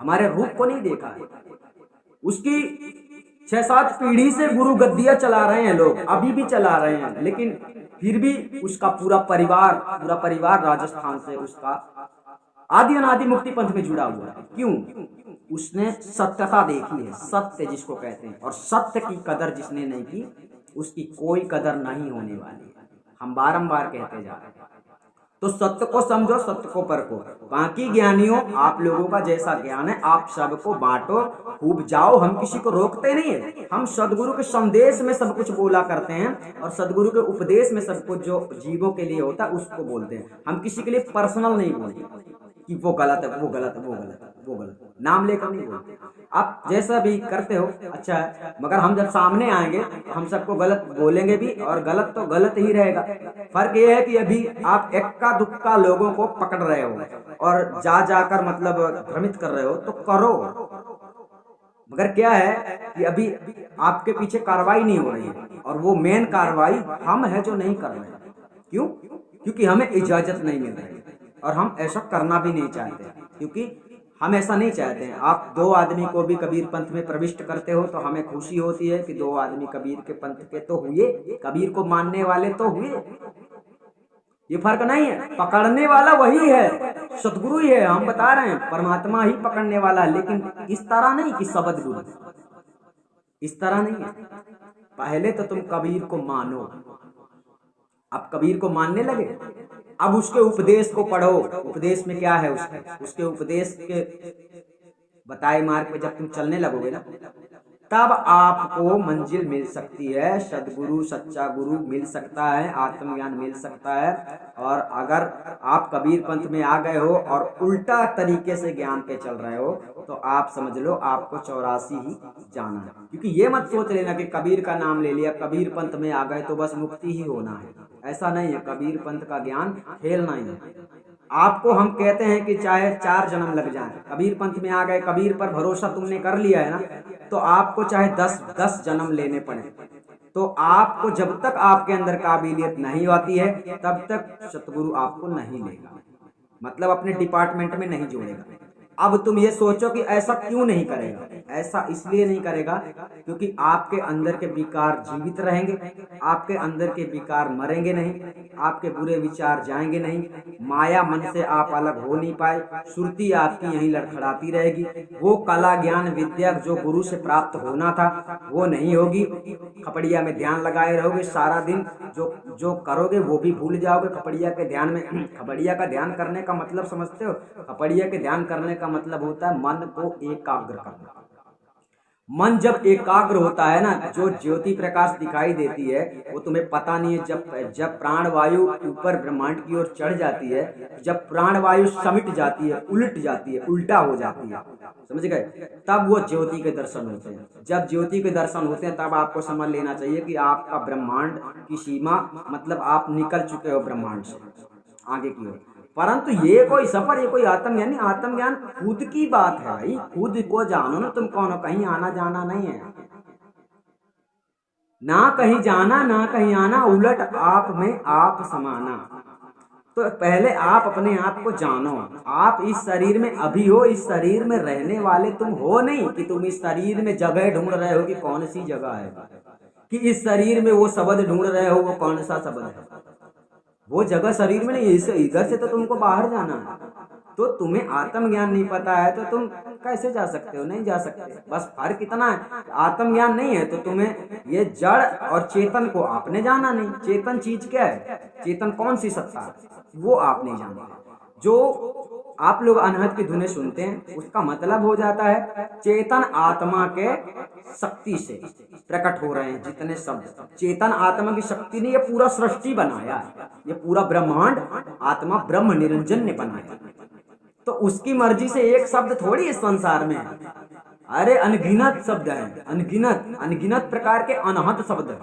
हमारे रूप को नहीं देखा है। उसकी 6-7 पीढ़ी से गुरु गद्दियां चला रहे हैं लोग, अभी भी चला रहे हैं, लेकिन फिर भी उसका पूरा परिवार राजस्थान से उसका आदि अनादि मुक्ति पंथ में जुड़ा हुआ है। क्यों? उसने सत्यता देखी है, सत्य जिसको कहते हैं, और सत्य की कदर जिसने नहीं की उसकी कोई कदर नहीं होने वाली है। हम बारंबार कहते जा रहे हैं। तो सत्य को समझो, सत्य को परखो। बाकी ज्ञानियों, आप लोगों का जैसा ज्ञान है आप सबको बांटो, खूब जाओ, हम किसी को रोकते नहीं है। हम सदगुरु के संदेश में सब कुछ बोला करते हैं, और सदगुरु के उपदेश में सब कुछ जो जीवों के लिए होता है उसको बोलते हैं। हम किसी के लिए पर्सनल नहीं बोलते कि वो गलत है, वो गलत है, वो गलत है, वो गलत है, नाम लेकर नहीं बोलते। आप जैसा भी करते हो अच्छा है, मगर हम जब सामने आएंगे तो हम सबको गलत बोलेंगे भी, और गलत तो गलत ही रहेगा। फर्क ये है कि अभी आप एक्का दुक्का लोगों को पकड़ रहे हो और जाकर मतलब भ्रमित कर रहे हो, तो करो, मगर क्या है कि अभी आपके पीछे कार्रवाई नहीं हो रही है, और वो मेन कार्रवाई हम है जो नहीं कर रहे हैं। क्यों? क्योंकि हमें इजाजत नहीं मिल रही, और हम ऐसा करना भी नहीं चाहते, क्योंकि हम ऐसा नहीं चाहते हैं। आप 2 आदमी को भी कबीर पंथ में प्रविष्ट करते हो तो हमें खुशी होती है कि 2 आदमी कबीर के पंथ के तो हुए, कबीर को मानने वाले तो हुए। ये फर्क नहीं है। पकड़ने वाला वही है, सतगुरु ही है। हम बता रहे हैं परमात्मा ही पकड़ने वाला है, लेकिन इस तरह नहीं कि शब्द गुरु, इस तरह नहीं है। पहले तो तुम कबीर को मानो, अब कबीर को मानने लगे, अब उसके उपदेश को पढ़ो। उपदेश में क्या है, उसके उपदेश के बताए मार्ग पे जब तुम चलने लगोगे ना, तब आपको मंजिल मिल सकती है। सदगुरु, सच्चा गुरु मिल सकता है, आत्मज्ञान मिल सकता है। और अगर आप कबीर पंथ में आ गए हो और उल्टा तरीके से ज्ञान पे चल रहे हो, तो आप समझ लो आपको 84 ही जाना है। क्योंकि ये मत सोच लेना कि कबीर का नाम ले लिया, कबीर पंथ में आ गए तो बस मुक्ति ही होना है। ऐसा नहीं है। कबीर पंथ का ज्ञान खेल नहीं है। आपको हम कहते हैं कि चाहे 4 जन्म लग जाए, कबीर पंथ में आ गए, कबीर पर भरोसा तुमने कर लिया है ना, तो आपको चाहे 10 जन्म लेने पड़े, तो आपको जब तक आपके अंदर काबिलियत नहीं आती है तब तक सतगुरु आपको नहीं लेगा, मतलब अपने डिपार्टमेंट में नहीं जोड़ेगा। अब तुम ये सोचो कि ऐसा क्यों नहीं करेगा। ऐसा इसलिए नहीं करेगा क्योंकि आपके अंदर के विकार जीवित रहेंगे, आपके अंदर के विकार मरेंगे नहीं, आपके बुरे विचार जाएंगे नहीं, माया मन से आप अलग हो नहीं पाए, सुरती आपकी यहीं लड़खड़ाती रहेगी। वो कला ज्ञान विद्या जो गुरु से प्राप्त होना था वो नहीं होगी। खपड़िया में ध्यान लगाए रहोगे सारा दिन, जो करोगे वो भी भूल जाओगे। खपड़िया के ध्यान में, खपड़िया का ध्यान करने का मतलब समझते हो? खपड़िया के ध्यान करने का मतलब होता है मन को एकाग्र करना। मन जब एकाग्र होता है ना, जो ज्योति प्रकाश दिखाई देती है वो तुम्हें पता नहीं है। जब प्राण वायु ऊपर ब्रह्मांड की ओर चढ़ जाती है, जब प्राण वायु समिट जाती है, उलट जाती है, उल्टा हो जाती है, समझ गए, तब वो ज्योति के दर्शन होते हैं। जब ज्योति के दर्शन होते हैं तब आपको समझ लेना चाहिए कि आपका ब्रह्मांड की सीमा, मतलब आप निकल चुके हो ब्रह्मांड से आगे की ओर। परंतु ये कोई सफर, ये कोई आत्मज्ञान नहीं। आत्मज्ञान खुद की बात है भाई, खुद को जानो ना तुम कौन हो। कहीं आना जाना नहीं है, ना कहीं जाना ना कहीं आना, उलट आप में आप समाना। तो पहले आप अपने आप को जानो। आप इस शरीर में अभी हो, इस शरीर में रहने वाले तुम हो नहीं कि तुम इस शरीर में जगह ढूंढ रहे हो कि कौन सी जगह है, कि इस शरीर में वो शब्द ढूंढ रहे हो वो कौन सा शब्द है। वो जगह शरीर में नहीं, इधर से तो तुमको बाहर जाना है। तो तुम्हें आत्मज्ञान नहीं पता है तो तुम कैसे जा सकते हो? नहीं जा सकते। बस फर्क इतना है, आत्मज्ञान नहीं है तो तुम्हें ये जड़ और चेतन को आपने जाना नहीं। चेतन चीज क्या है, चेतन कौन सी सत्ता है, वो आप नहीं जानते। जो आप लोग अनहद की धुनें सुनते हैं उसका मतलब हो जाता है चेतन आत्मा के शक्ति से प्रकट हो रहे हैं जितने शब्द। चेतन आत्मा की शक्ति ने ये पूरा सृष्टि बनाया है, ये पूरा ब्रह्मांड आत्मा ब्रह्म निरंजन ने बनाया। तो उसकी मर्जी से एक शब्द थोड़ी इस संसार में है। अरे अनगिनत शब्द है, अनगिनत प्रकार के अनहद शब्द है।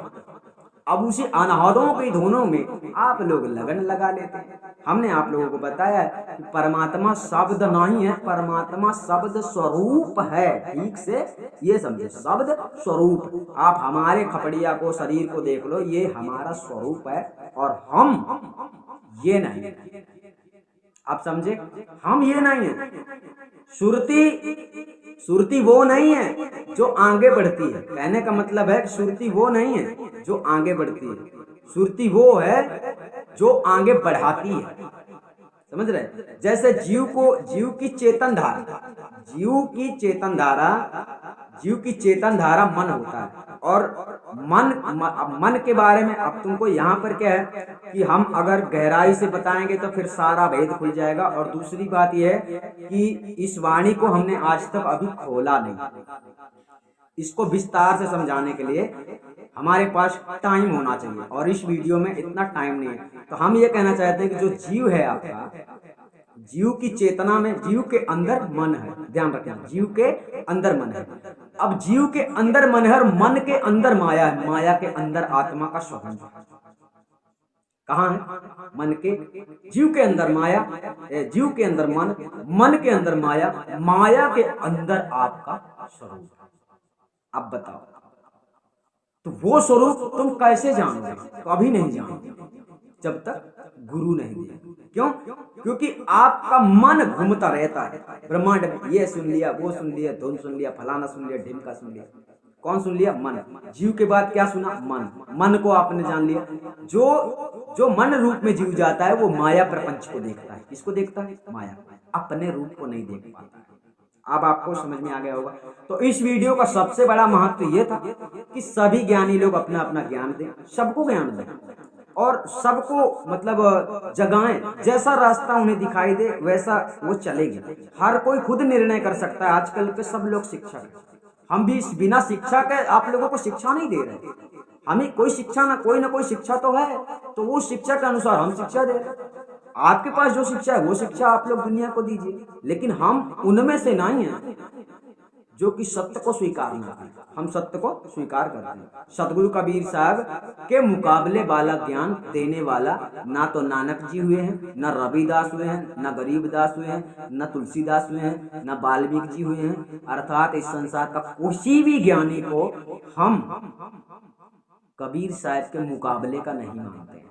अब उसी अनहदों की धुनों में आप लोग लगन लगा लेते हैं। हमने आप लोगों को बताया कि परमात्मा शब्द नहीं है, परमात्मा शब्द स्वरूप है। ठीक से ये समझे, शब्द स्वरूप। आप हमारे खपड़िया को, शरीर को देख लो, ये हमारा स्वरूप है और हम ये नहीं। आप समझे, हम ये नहीं है। सुरती वो नहीं है जो आगे बढ़ती है। कहने का मतलब है कि सुरती वो नहीं है जो आगे बढ़ती है, सुरती वो है जो आगे बढ़ाती है। समझ रहे? जैसे जीव की चेतन धारा मन होता है। और मन के बारे में अब तुमको यहाँ पर क्या है कि हम अगर गहराई से बताएंगे तो फिर सारा भेद खुल जाएगा। और दूसरी बात यह है कि इस वाणी को हमने आज तक अभी खोला नहीं। इसको विस्तार से समझाने के लिए हमारे पास टाइम होना चाहिए और इस वीडियो में इतना टाइम नहीं है। तो हम ये कहना चाहते हैं कि जो जीव है आपका, जीव की चेतना में, जीव के अंदर मन है। ध्यान रखना, जीव के अंदर मन है। अब जीव के अंदर मन है और मन के अंदर माया है। माया के अंदर आत्मा का स्वभाव कहाँ है? मन के, जीव के अंदर माया, जीव के अंदर मन, मन के अंदर माया, माया के अंदर आपका स्वरूप। अब बताओ, तो वो स्वरूप तुम कैसे जानोगे? कभी नहीं जानोगे जब तक गुरु नहीं दिया। क्यों? क्योंकि आपका मन घूमता रहता है ब्रह्मांड में। ये सुन लिया, वो सुन लिया, धुन सुन लिया, फलाना सुन लिया, ढिमका सुन लिया। कौन सुन लिया? मन। जीव के बाद क्या सुना? मन। मन को आपने जान लिया। जो जो मन रूप में जीव जाता है वो माया प्रपंच को देखता है। किसको देखता है? माया। अपने रूप को नहीं देख पाता। अब आपको समझ में आ गया होगा। तो इस वीडियो का सबसे बड़ा महत्व ये था कि सभी ज्ञानी लोग अपना अपना ज्ञान दें, सबको ज्ञान दें और सबको मतलब जगाएं। जैसा रास्ता उन्हें दिखाई दे वैसा वो चलेगी। हर कोई खुद निर्णय कर सकता है। आजकल के सब लोग शिक्षक हैं, हम भी बिना शिक्षा के आप लोगों को शिक्षा नहीं दे रहे। हमें कोई शिक्षा ना कोई शिक्षा तो है, तो वो शिक्षा के अनुसार हम शिक्षा दे रहे हैं। आपके पास जो शिक्षा है वो शिक्षा आप लोग दुनिया को दीजिए, लेकिन हम उनमें से नहीं हैं जो कि सत्य को स्वीकार ना करें। हम सत्य को स्वीकार करते हैं। सतगुरु कबीर साहब के मुकाबले वाला ज्ञान देने वाला ना तो नानक जी हुए हैं, न रविदास हुए हैं, न गरीबदास हुए हैं, न तुलसीदास हुए हैं, न वाल्मीकि जी हुए हैं। अर्थात इस संसार का किसी भी ज्ञानी को हम कबीर साहब के मुकाबले का नहीं मानते हैं।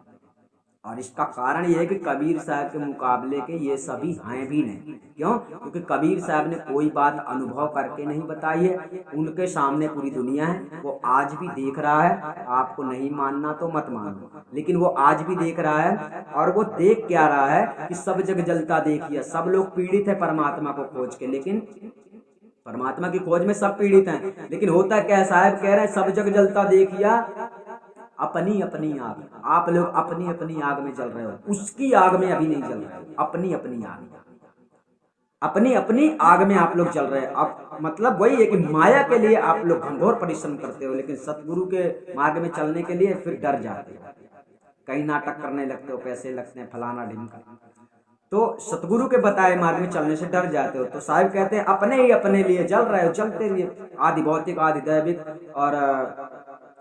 और इसका कारण यह है कि कबीर साहब के मुकाबले के ये सभी हैं भी नहीं। क्यों? क्योंकि कबीर साहब ने कोई बात अनुभव करके नहीं बताई है। उनके सामने पूरी दुनिया है, वो आज भी देख रहा है। आपको नहीं मानना तो मत मानो, लेकिन वो आज भी देख रहा है। और वो देख क्या रहा है कि सब जग जलता देखिए। सब लोग पीड़ित है परमात्मा को खोज के, लेकिन परमात्मा की खोज में सब पीड़ित हैं, लेकिन होता क्या है? साहब कह रहे हैं सब जग जलता देखिया, अपनी अपनी आग। आप लोग अपनी अपनी आग में जल रहे हो, उसकी आग में अभी नहीं जल रहे हो। अपनी अपनी आग, अपनी अपनी आग में आप लोग जल रहे हैं। अब मतलब वही है कि माया के लिए आप लोग घंघोर परिश्रम करते हो, लेकिन सतगुरु के मार्ग में चलने के लिए फिर डर जाते हो, कहीं नाटक करने लगते हो, पैसे लगते हैं, फलाना ढिमका। तो सतगुरु के बताए मार्ग में चलने से डर जाते हो। तो साहिब कहते हैं अपने ही अपने लिए जल रहे हो, चलते रहिए। आदि भौतिक आदि दैविक। और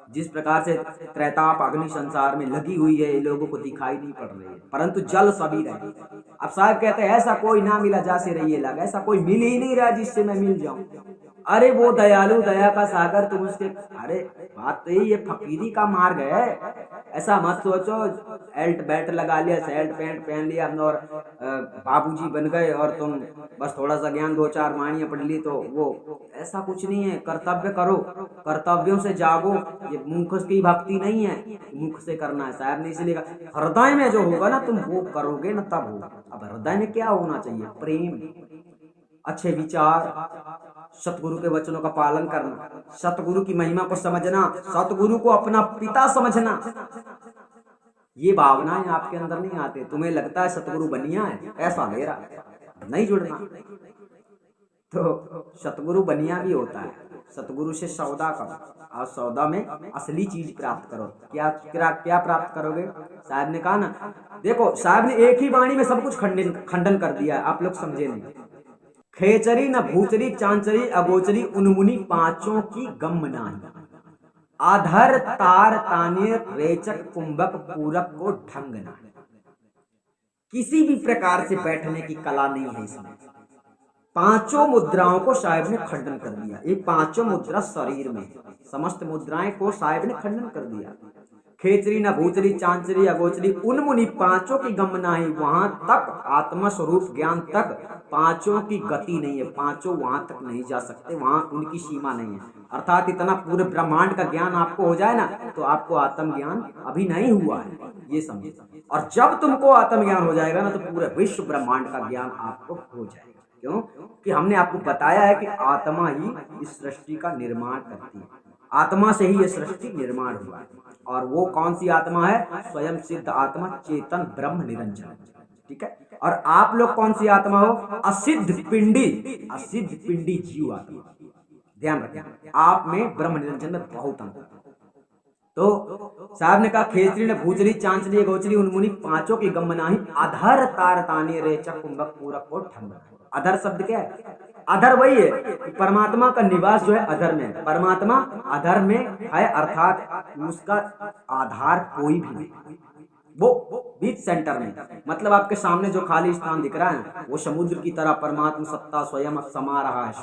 जिस प्रकार से त्रैताप अग्नि संसार में लगी हुई है, ये लोगों को दिखाई नहीं पड़ रही है, परंतु जल सभी रहे। अब साहब कहते हैं ऐसा कोई ना मिला जासे रहिए लगा, ऐसा कोई मिल ही नहीं रहा जिससे मैं मिल जाऊं। अरे वो दयालु दया का सागर तुम उसके। अरे बात तो यही है, फकीरी का मार्ग है। ऐसा मत सोचो एल्ट बैट लगा लिया, शर्ट पैंट पहन लिया और बाबूजी बन गए और तुम बस थोड़ा सा ज्ञान 2-4 वाणियां पढ़ ली तो वो। ऐसा कुछ नहीं है। कर्तव्य करो, कर्तव्यों से जागो। ये मुख की भक्ति नहीं है, मुख से करना है। साहब ने इसलिए कहा हृदय में जो होगा ना तुम वो करोगे ना तब होगा। अब हृदय में क्या होना चाहिए? प्रेम, अच्छे विचार, सतगुरु के वचनों का पालन करना, सतगुरु की महिमा को समझना, सतगुरु को अपना पिता समझना। ये भावनाएं आपके अंदर नहीं आते। तुम्हें लगता है सतगुरु बनिया है, ऐसा मेरा नहीं जुड़ना। तो सतगुरु बनिया भी होता है। सतगुरु से सौदा करो और सौदा में असली चीज प्राप्त करो। क्या क्या क्या प्राप्त करोगे? साहब ने कहा ना, देखो साहब ने एक ही वाणी में सब कुछ खंडन कर दिया। आप लोग समझे नहीं। खेचरी न भूचरी चांचरी अगोचरी उन्मुनी पांचों की गम नाही। आधर तार ताने रेचक कुंभक पूरक को ढंग नाही। किसी भी प्रकार से बैठने की कला नहीं है इसमें। पांचों मुद्राओं को साहिब ने खंडन कर दिया। ये पांचों मुद्रा शरीर में, समस्त मुद्राएं को साहिब ने खंडन कर दिया। खेचरी न भूचरी चांचरी अगोचरी उन्मुनि पांचों की गम नाही। वहां तक आत्मा स्वरूप ज्ञान तक पांचों की गति नहीं है। पांचों वहां तक नहीं जा सकते, वहां उनकी सीमा नहीं है। अर्थात इतना पूरे ब्रह्मांड का ज्ञान आपको हो जाए ना तो आपको आत्म ज्ञान अभी नहीं हुआ है, ये समझे। और जब तुमको आत्म ज्ञान हो जाएगा ना तो पूरे विश्व ब्रह्मांड का ज्ञान आपको हो जाएगा। क्यों? कि हमने आपको बताया है कि आत्मा ही इस सृष्टि का निर्माण करती है। आत्मा से ही ये सृष्टि निर्माण हुआ है। और वो कौन सी आत्मा है? स्वयं सिद्ध आत्मा, चेतन ब्रह्म निरंजन। ठीक है। और आप लोग कौन सी आत्मा हो? असिद्ध पिंडी, असिद्ध पिंडी जीव आत्मा। ध्यान रखें, आप में ब्रह्म निरंजन में बहुत अंतर। तो साहब ने कहा खेचरी ने भूचरी चांचरी गोचरी उन्मुनी पांचों की गम नाही। अधर तार ताने रेचक कुंभक पूरक को ठंड। अधर शब्द क्या है? अधर वही है, परमात्मा का निवास जो है अधर में है। परमात्मा अधर में है, अर्थात उसका आधार कोई भी नहीं, वो बीच सेंटर में। मतलब आपके सामने जो खाली स्थान दिख रहा है वो समुद्र की तरह परमात्मा सत्ता स्वयं समा रहा है।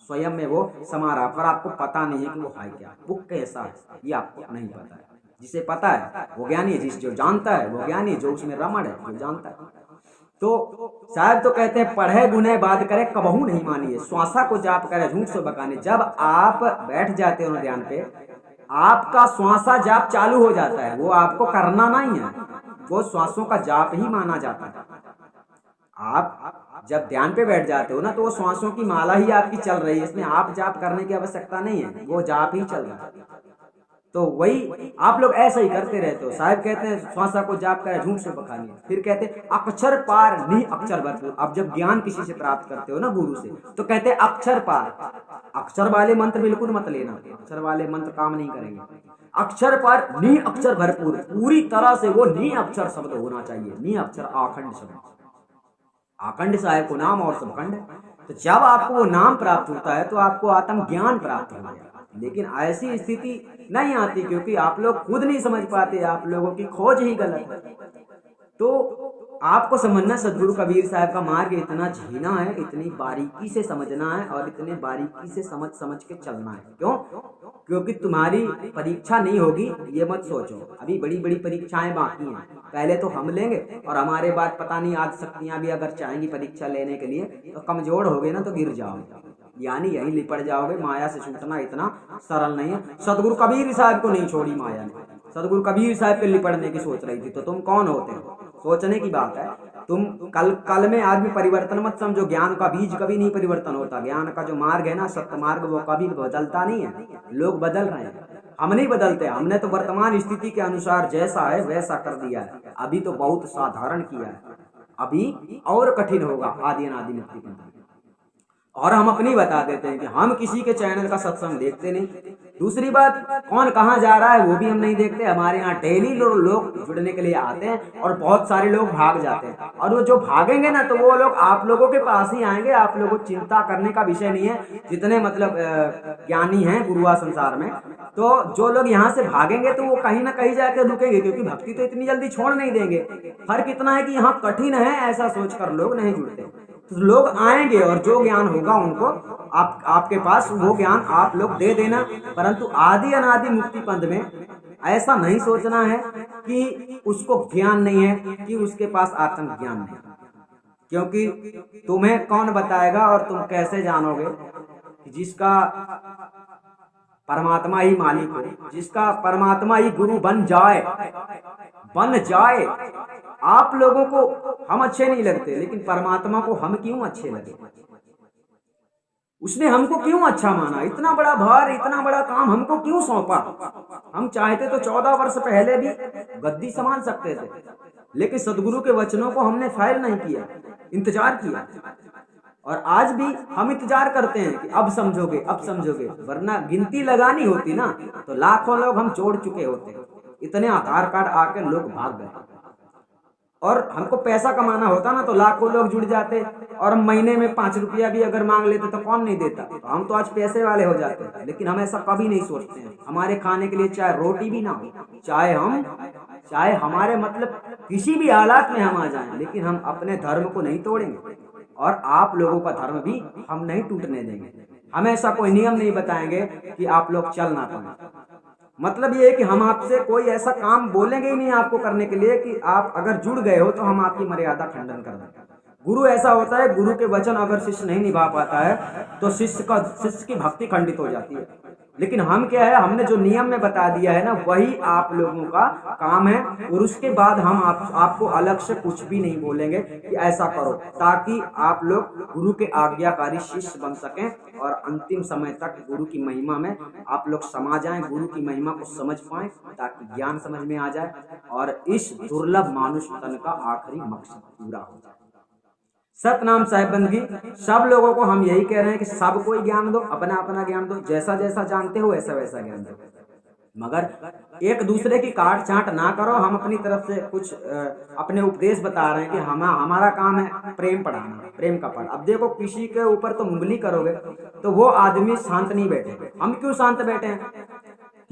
स्वयं में वो समा रहा, पर आपको पता नहीं है कि वो है क्या, वो कैसा है, ये आपको नहीं पता है। जिसे पता है वो ज्ञानी है, जिस जो जानता है वो ज्ञानी, जो उसमें रमण है वो जानता है। तो शायद तो कहते हैं पढ़े गुने बात करे कबहू नहीं मानिए, श्वासा को जाप करे झूठ से बकाने। जब आप बैठ जाते हो ध्यान पे, आपका श्वासा जाप चालू हो जाता है, वो आपको करना नहीं है, वो श्वासों का जाप ही माना जाता है। आप जब ध्यान पे बैठ जाते हो ना तो वो श्वासों की माला ही आपकी चल रही है, इसमें आप जाप करने की आवश्यकता नहीं है, वो जाप ही चल रहा है। तो वही आप लोग ऐसा ही करते रहते हो। साहब कहते हैं श्वासा को जाप करे झूठ से बखानिए, फिर कहते हैं अक्षर पार नहीं अक्षर भरपूर। अब जब ज्ञान किसी से प्राप्त करते हो ना गुरु से, तो कहते हैं अक्षर पार, अक्षर वाले मंत्र बिल्कुल मत लेना, अक्षर वाले मंत्र काम नहीं करेंगे। अक्षर पार नी अक्षर भरपूर, पूरी तरह से वो नी अक्षर शब्द होना चाहिए, नी अक्षर आखंड शब्द, आखंड साहेब को नाम और सबखंड। तो जब आपको वो नाम प्राप्त होता है तो आपको आत्म ज्ञान प्राप्त हो गया। लेकिन ऐसी स्थिति नहीं आती क्योंकि आप लोग खुद नहीं समझ पाते, आप लोगों की खोज ही गलत है। तो आपको समझना सदगुरु कबीर साहब का मार्ग इतना झीना है, इतनी बारीकी से समझना है और इतने बारीकी से समझ के चलना है। क्यों? क्योंकि तुम्हारी परीक्षा नहीं होगी ये मत सोचो, अभी बड़ी बड़ी परीक्षाएं बाकी हैं। पहले तो हम लेंगे और हमारे बाद पता नहीं आज शक्तियां भी अगर चाहेंगी परीक्षा लेने के लिए तो कमजोर हो गए ना तो गिर जाओगे, यानी यहीं लिपट जाओगे। माया से छूटना इतना सरल नहीं है। सदगुरु कबीर साहब को नहीं छोड़ी माया ने, सदगुरु कबीर साहब के लिपटने की सोच रही थी, तो तुम कौन होते हो? सोचने की बात है। तुम कल में आदमी परिवर्तन मत समझो, ज्ञान का बीज कभी नहीं परिवर्तन होता। ज्ञान का जो मार्ग है ना, सत्य मार्ग, वो कभी बदलता नहीं है। लोग बदल रहे हैं, हम नहीं बदलते। हमने तो वर्तमान स्थिति के अनुसार जैसा है वैसा कर दिया है। अभी तो बहुत साधारण किया है, अभी और कठिन होगा आदि अनादि मुक्ति पंथ। और हम अपनी बता देते हैं कि हम किसी के चैनल का सत्संग देखते नहीं। दूसरी बात, कौन कहाँ जा रहा है वो भी हम नहीं देखते। हमारे यहाँ डेली लोग जुड़ने के लिए आते हैं और बहुत सारे लोग भाग जाते हैं, और वो जो भागेंगे ना तो वो लोग आप लोगों के पास ही आएंगे। आप लोगों को चिंता करने का विषय नहीं है। जितने मतलब ज्ञानी हैं गुरुआ संसार में, तो जो लोग यहाँ से भागेंगे तो वो कहीं ना कहीं जाकर रुकेंगे, क्योंकि भक्ति तो इतनी जल्दी छोड़ नहीं देंगे। फर्क इतना है कि यहाँ कठिन है ऐसा सोचकर लोग नहीं जुड़ते। तो लोग आएंगे और जो ज्ञान होगा उनको आपके पास वो ज्ञान आप लोग दे देना। परंतु आदि अनादि मुक्ति पंथ में ऐसा नहीं सोचना है कि उसको ज्ञान नहीं है, कि उसके पास आत्म ज्ञान नहीं, क्योंकि तुम्हें कौन बताएगा और तुम कैसे जानोगे जिसका परमात्मा ही मालिक हो, जिसका परमात्मा ही गुरु बन जाए। आप लोगों को हम अच्छे नहीं लगते, लेकिन परमात्मा को हम क्यों अच्छे लगे? उसने हमको क्यों अच्छा माना? इतना बड़ा भार, इतना बड़ा काम हमको क्यों सौंपा? हम चाहते तो 14 वर्ष पहले भी गद्दी संभाल सकते थे, लेकिन सदगुरु के वचनों को हमने फाइल नहीं किया, इंतजार किया। और आज भी हम इंतजार करते हैं कि अब समझोगे, अब समझोगे, वरना गिनती लगानी होती ना तो लाखों लोग हम जोड़ चुके होते। इतने आधार कार्ड आके लोग भाग गए। और हमको पैसा कमाना होता ना तो लाखों लोग जुड़ जाते, और महीने में 5 रुपया भी अगर मांग लेते तो कौन नहीं देता। तो हम तो आज पैसे वाले हो जाते हैं, लेकिन हम ऐसा कभी नहीं सोचते हैं। हमारे खाने के लिए चाहे रोटी भी ना हो, चाहे हमारे मतलब किसी भी हालात में हम आ जाएं, लेकिन हम अपने धर्म को नहीं तोड़ेंगे और आप लोगों का धर्म भी हम नहीं टूटने देंगे। हम ऐसा कोई नियम नहीं बताएंगे कि आप लोग चल ना पाए। मतलब ये है कि हम आपसे कोई ऐसा काम बोलेंगे ही नहीं आपको करने के लिए कि आप अगर जुड़ गए हो तो हम आपकी मर्यादा खंडन कर देंगे। गुरु ऐसा होता है, गुरु के वचन अगर शिष्य नहीं निभा पाता है तो शिष्य की भक्ति खंडित हो जाती है। लेकिन हम क्या है, हमने जो नियम में बता दिया है ना वही आप लोगों का काम है, और उसके बाद हम आपको अलग से कुछ भी नहीं बोलेंगे कि ऐसा करो, ताकि आप लोग गुरु के आज्ञाकारी शिष्य बन सकें और अंतिम समय तक गुरु की महिमा में आप लोग समा जाएं, गुरु की महिमा को समझ पाएं, ताकि ज्ञान समझ में आ जाए और इस दुर्लभ मानुष तन का आखिरी मकसद पूरा हो जाए। सतनाम साहिब बंदगी, सब लोगों को हम यही कह रहे हैं कि सबको ही ज्ञान दो, अपना अपना ज्ञान दो, जैसा जैसा जानते हो वैसा वैसा ज्ञान दो, मगर एक दूसरे की काट छांट ना करो। हम अपनी तरफ से कुछ अपने उपदेश बता रहे हैं कि हमारा काम है प्रेम पढ़ाना, प्रेम का पाठ। अब देखो किसी के ऊपर तुम उंगली करोगे तो वो आदमी शांत नहीं बैठेगा। हम क्यों शांत बैठे हैं?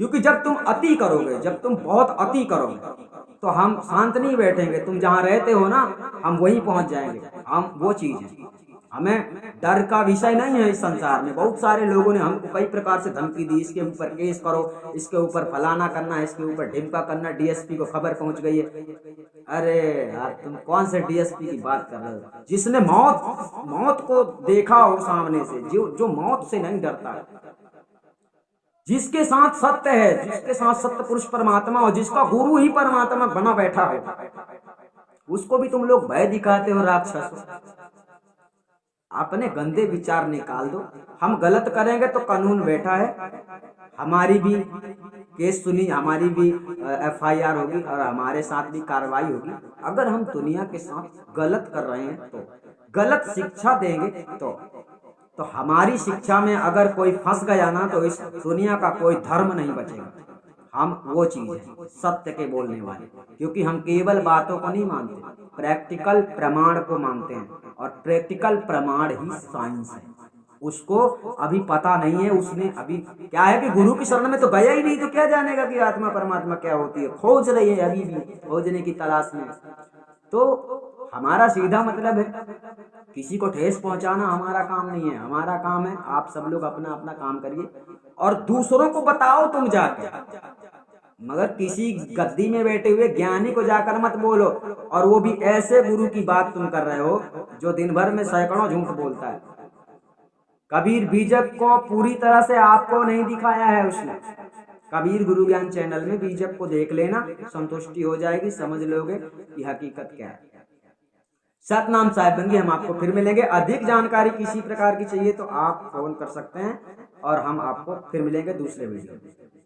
क्योंकि जब तुम अति करोगे, जब तुम बहुत अति करोगे तो हम शांत नहीं बैठेंगे। तुम जहाँ रहते हो ना हम वहीं पहुंच जाएंगे। हम वो चीज है, हमें डर का विषय नहीं है। इस संसार में बहुत सारे लोगों ने हमको कई प्रकार से धमकी दी, इसके ऊपर केस करो, इसके ऊपर फलाना करना, इसके ऊपर ढिमका करना, डीएसपी को खबर पहुंच गई है। अरे यार तुम कौन से डीएसपी की बात कर रहे हो? जिसने मौत को देखा हो सामने से, जो मौत से नहीं डरता है, जिसके साथ सत्य है, जिसके साथ सत्य पुरुष परमात्मा हो, जिसका गुरु ही परमात्मा बना बैठा हो, उसको भी तुम लोग भय दिखाते हो राक्षस। अपने गंदे विचार निकाल दो। हम गलत करेंगे तो कानून बैठा है, हमारी भी केस सुनी, हमारी भी FIR होगी और हमारे साथ भी कार्रवाई होगी। अगर हम दुनिया के साथ गलत कर रहे हैं तो गलत शिक्षा देंगे तो हमारी शिक्षा में अगर कोई फंस गया ना तो इस दुनिया का कोई धर्म नहीं बचेगा। हम वो चीज है सत्य के बोलने वाले, क्योंकि हम केवल बातों को नहीं मानते, प्रैक्टिकल प्रमाण को मानते हैं, और प्रैक्टिकल प्रमाण ही साइंस है। उसको अभी पता नहीं है, उसने अभी क्या है कि गुरु की शरण में तो गया ही नहीं, तो क्या जानेगा कि आत्मा परमात्मा क्या होती है। खोज रही है, अभी भी खोजने की तलाश में। तो हमारा सीधा मतलब है, किसी को ठेस पहुंचाना हमारा काम नहीं है। हमारा काम है आप सब लोग अपना अपना काम करिए और दूसरों को बताओ तुम जाकर, मगर किसी गद्दी में बैठे हुए ज्ञानी को जाकर मत बोलो। और वो भी ऐसे गुरु की बात तुम कर रहे हो जो दिन भर में सैकड़ों झूठ बोलता है। कबीर बीजक को पूरी तरह से आपको नहीं दिखाया है उसने। कबीर गुरु ज्ञान चैनल में बीजक को देख लेना, संतुष्टि हो जाएगी, समझ लोगे कि हकीकत क्या है। सतनाम साहिब बंगी, हम आपको फिर मिलेंगे। अधिक जानकारी किसी प्रकार की चाहिए तो आप फोन कर सकते हैं और हम आपको फिर मिलेंगे दूसरे वीडियो में।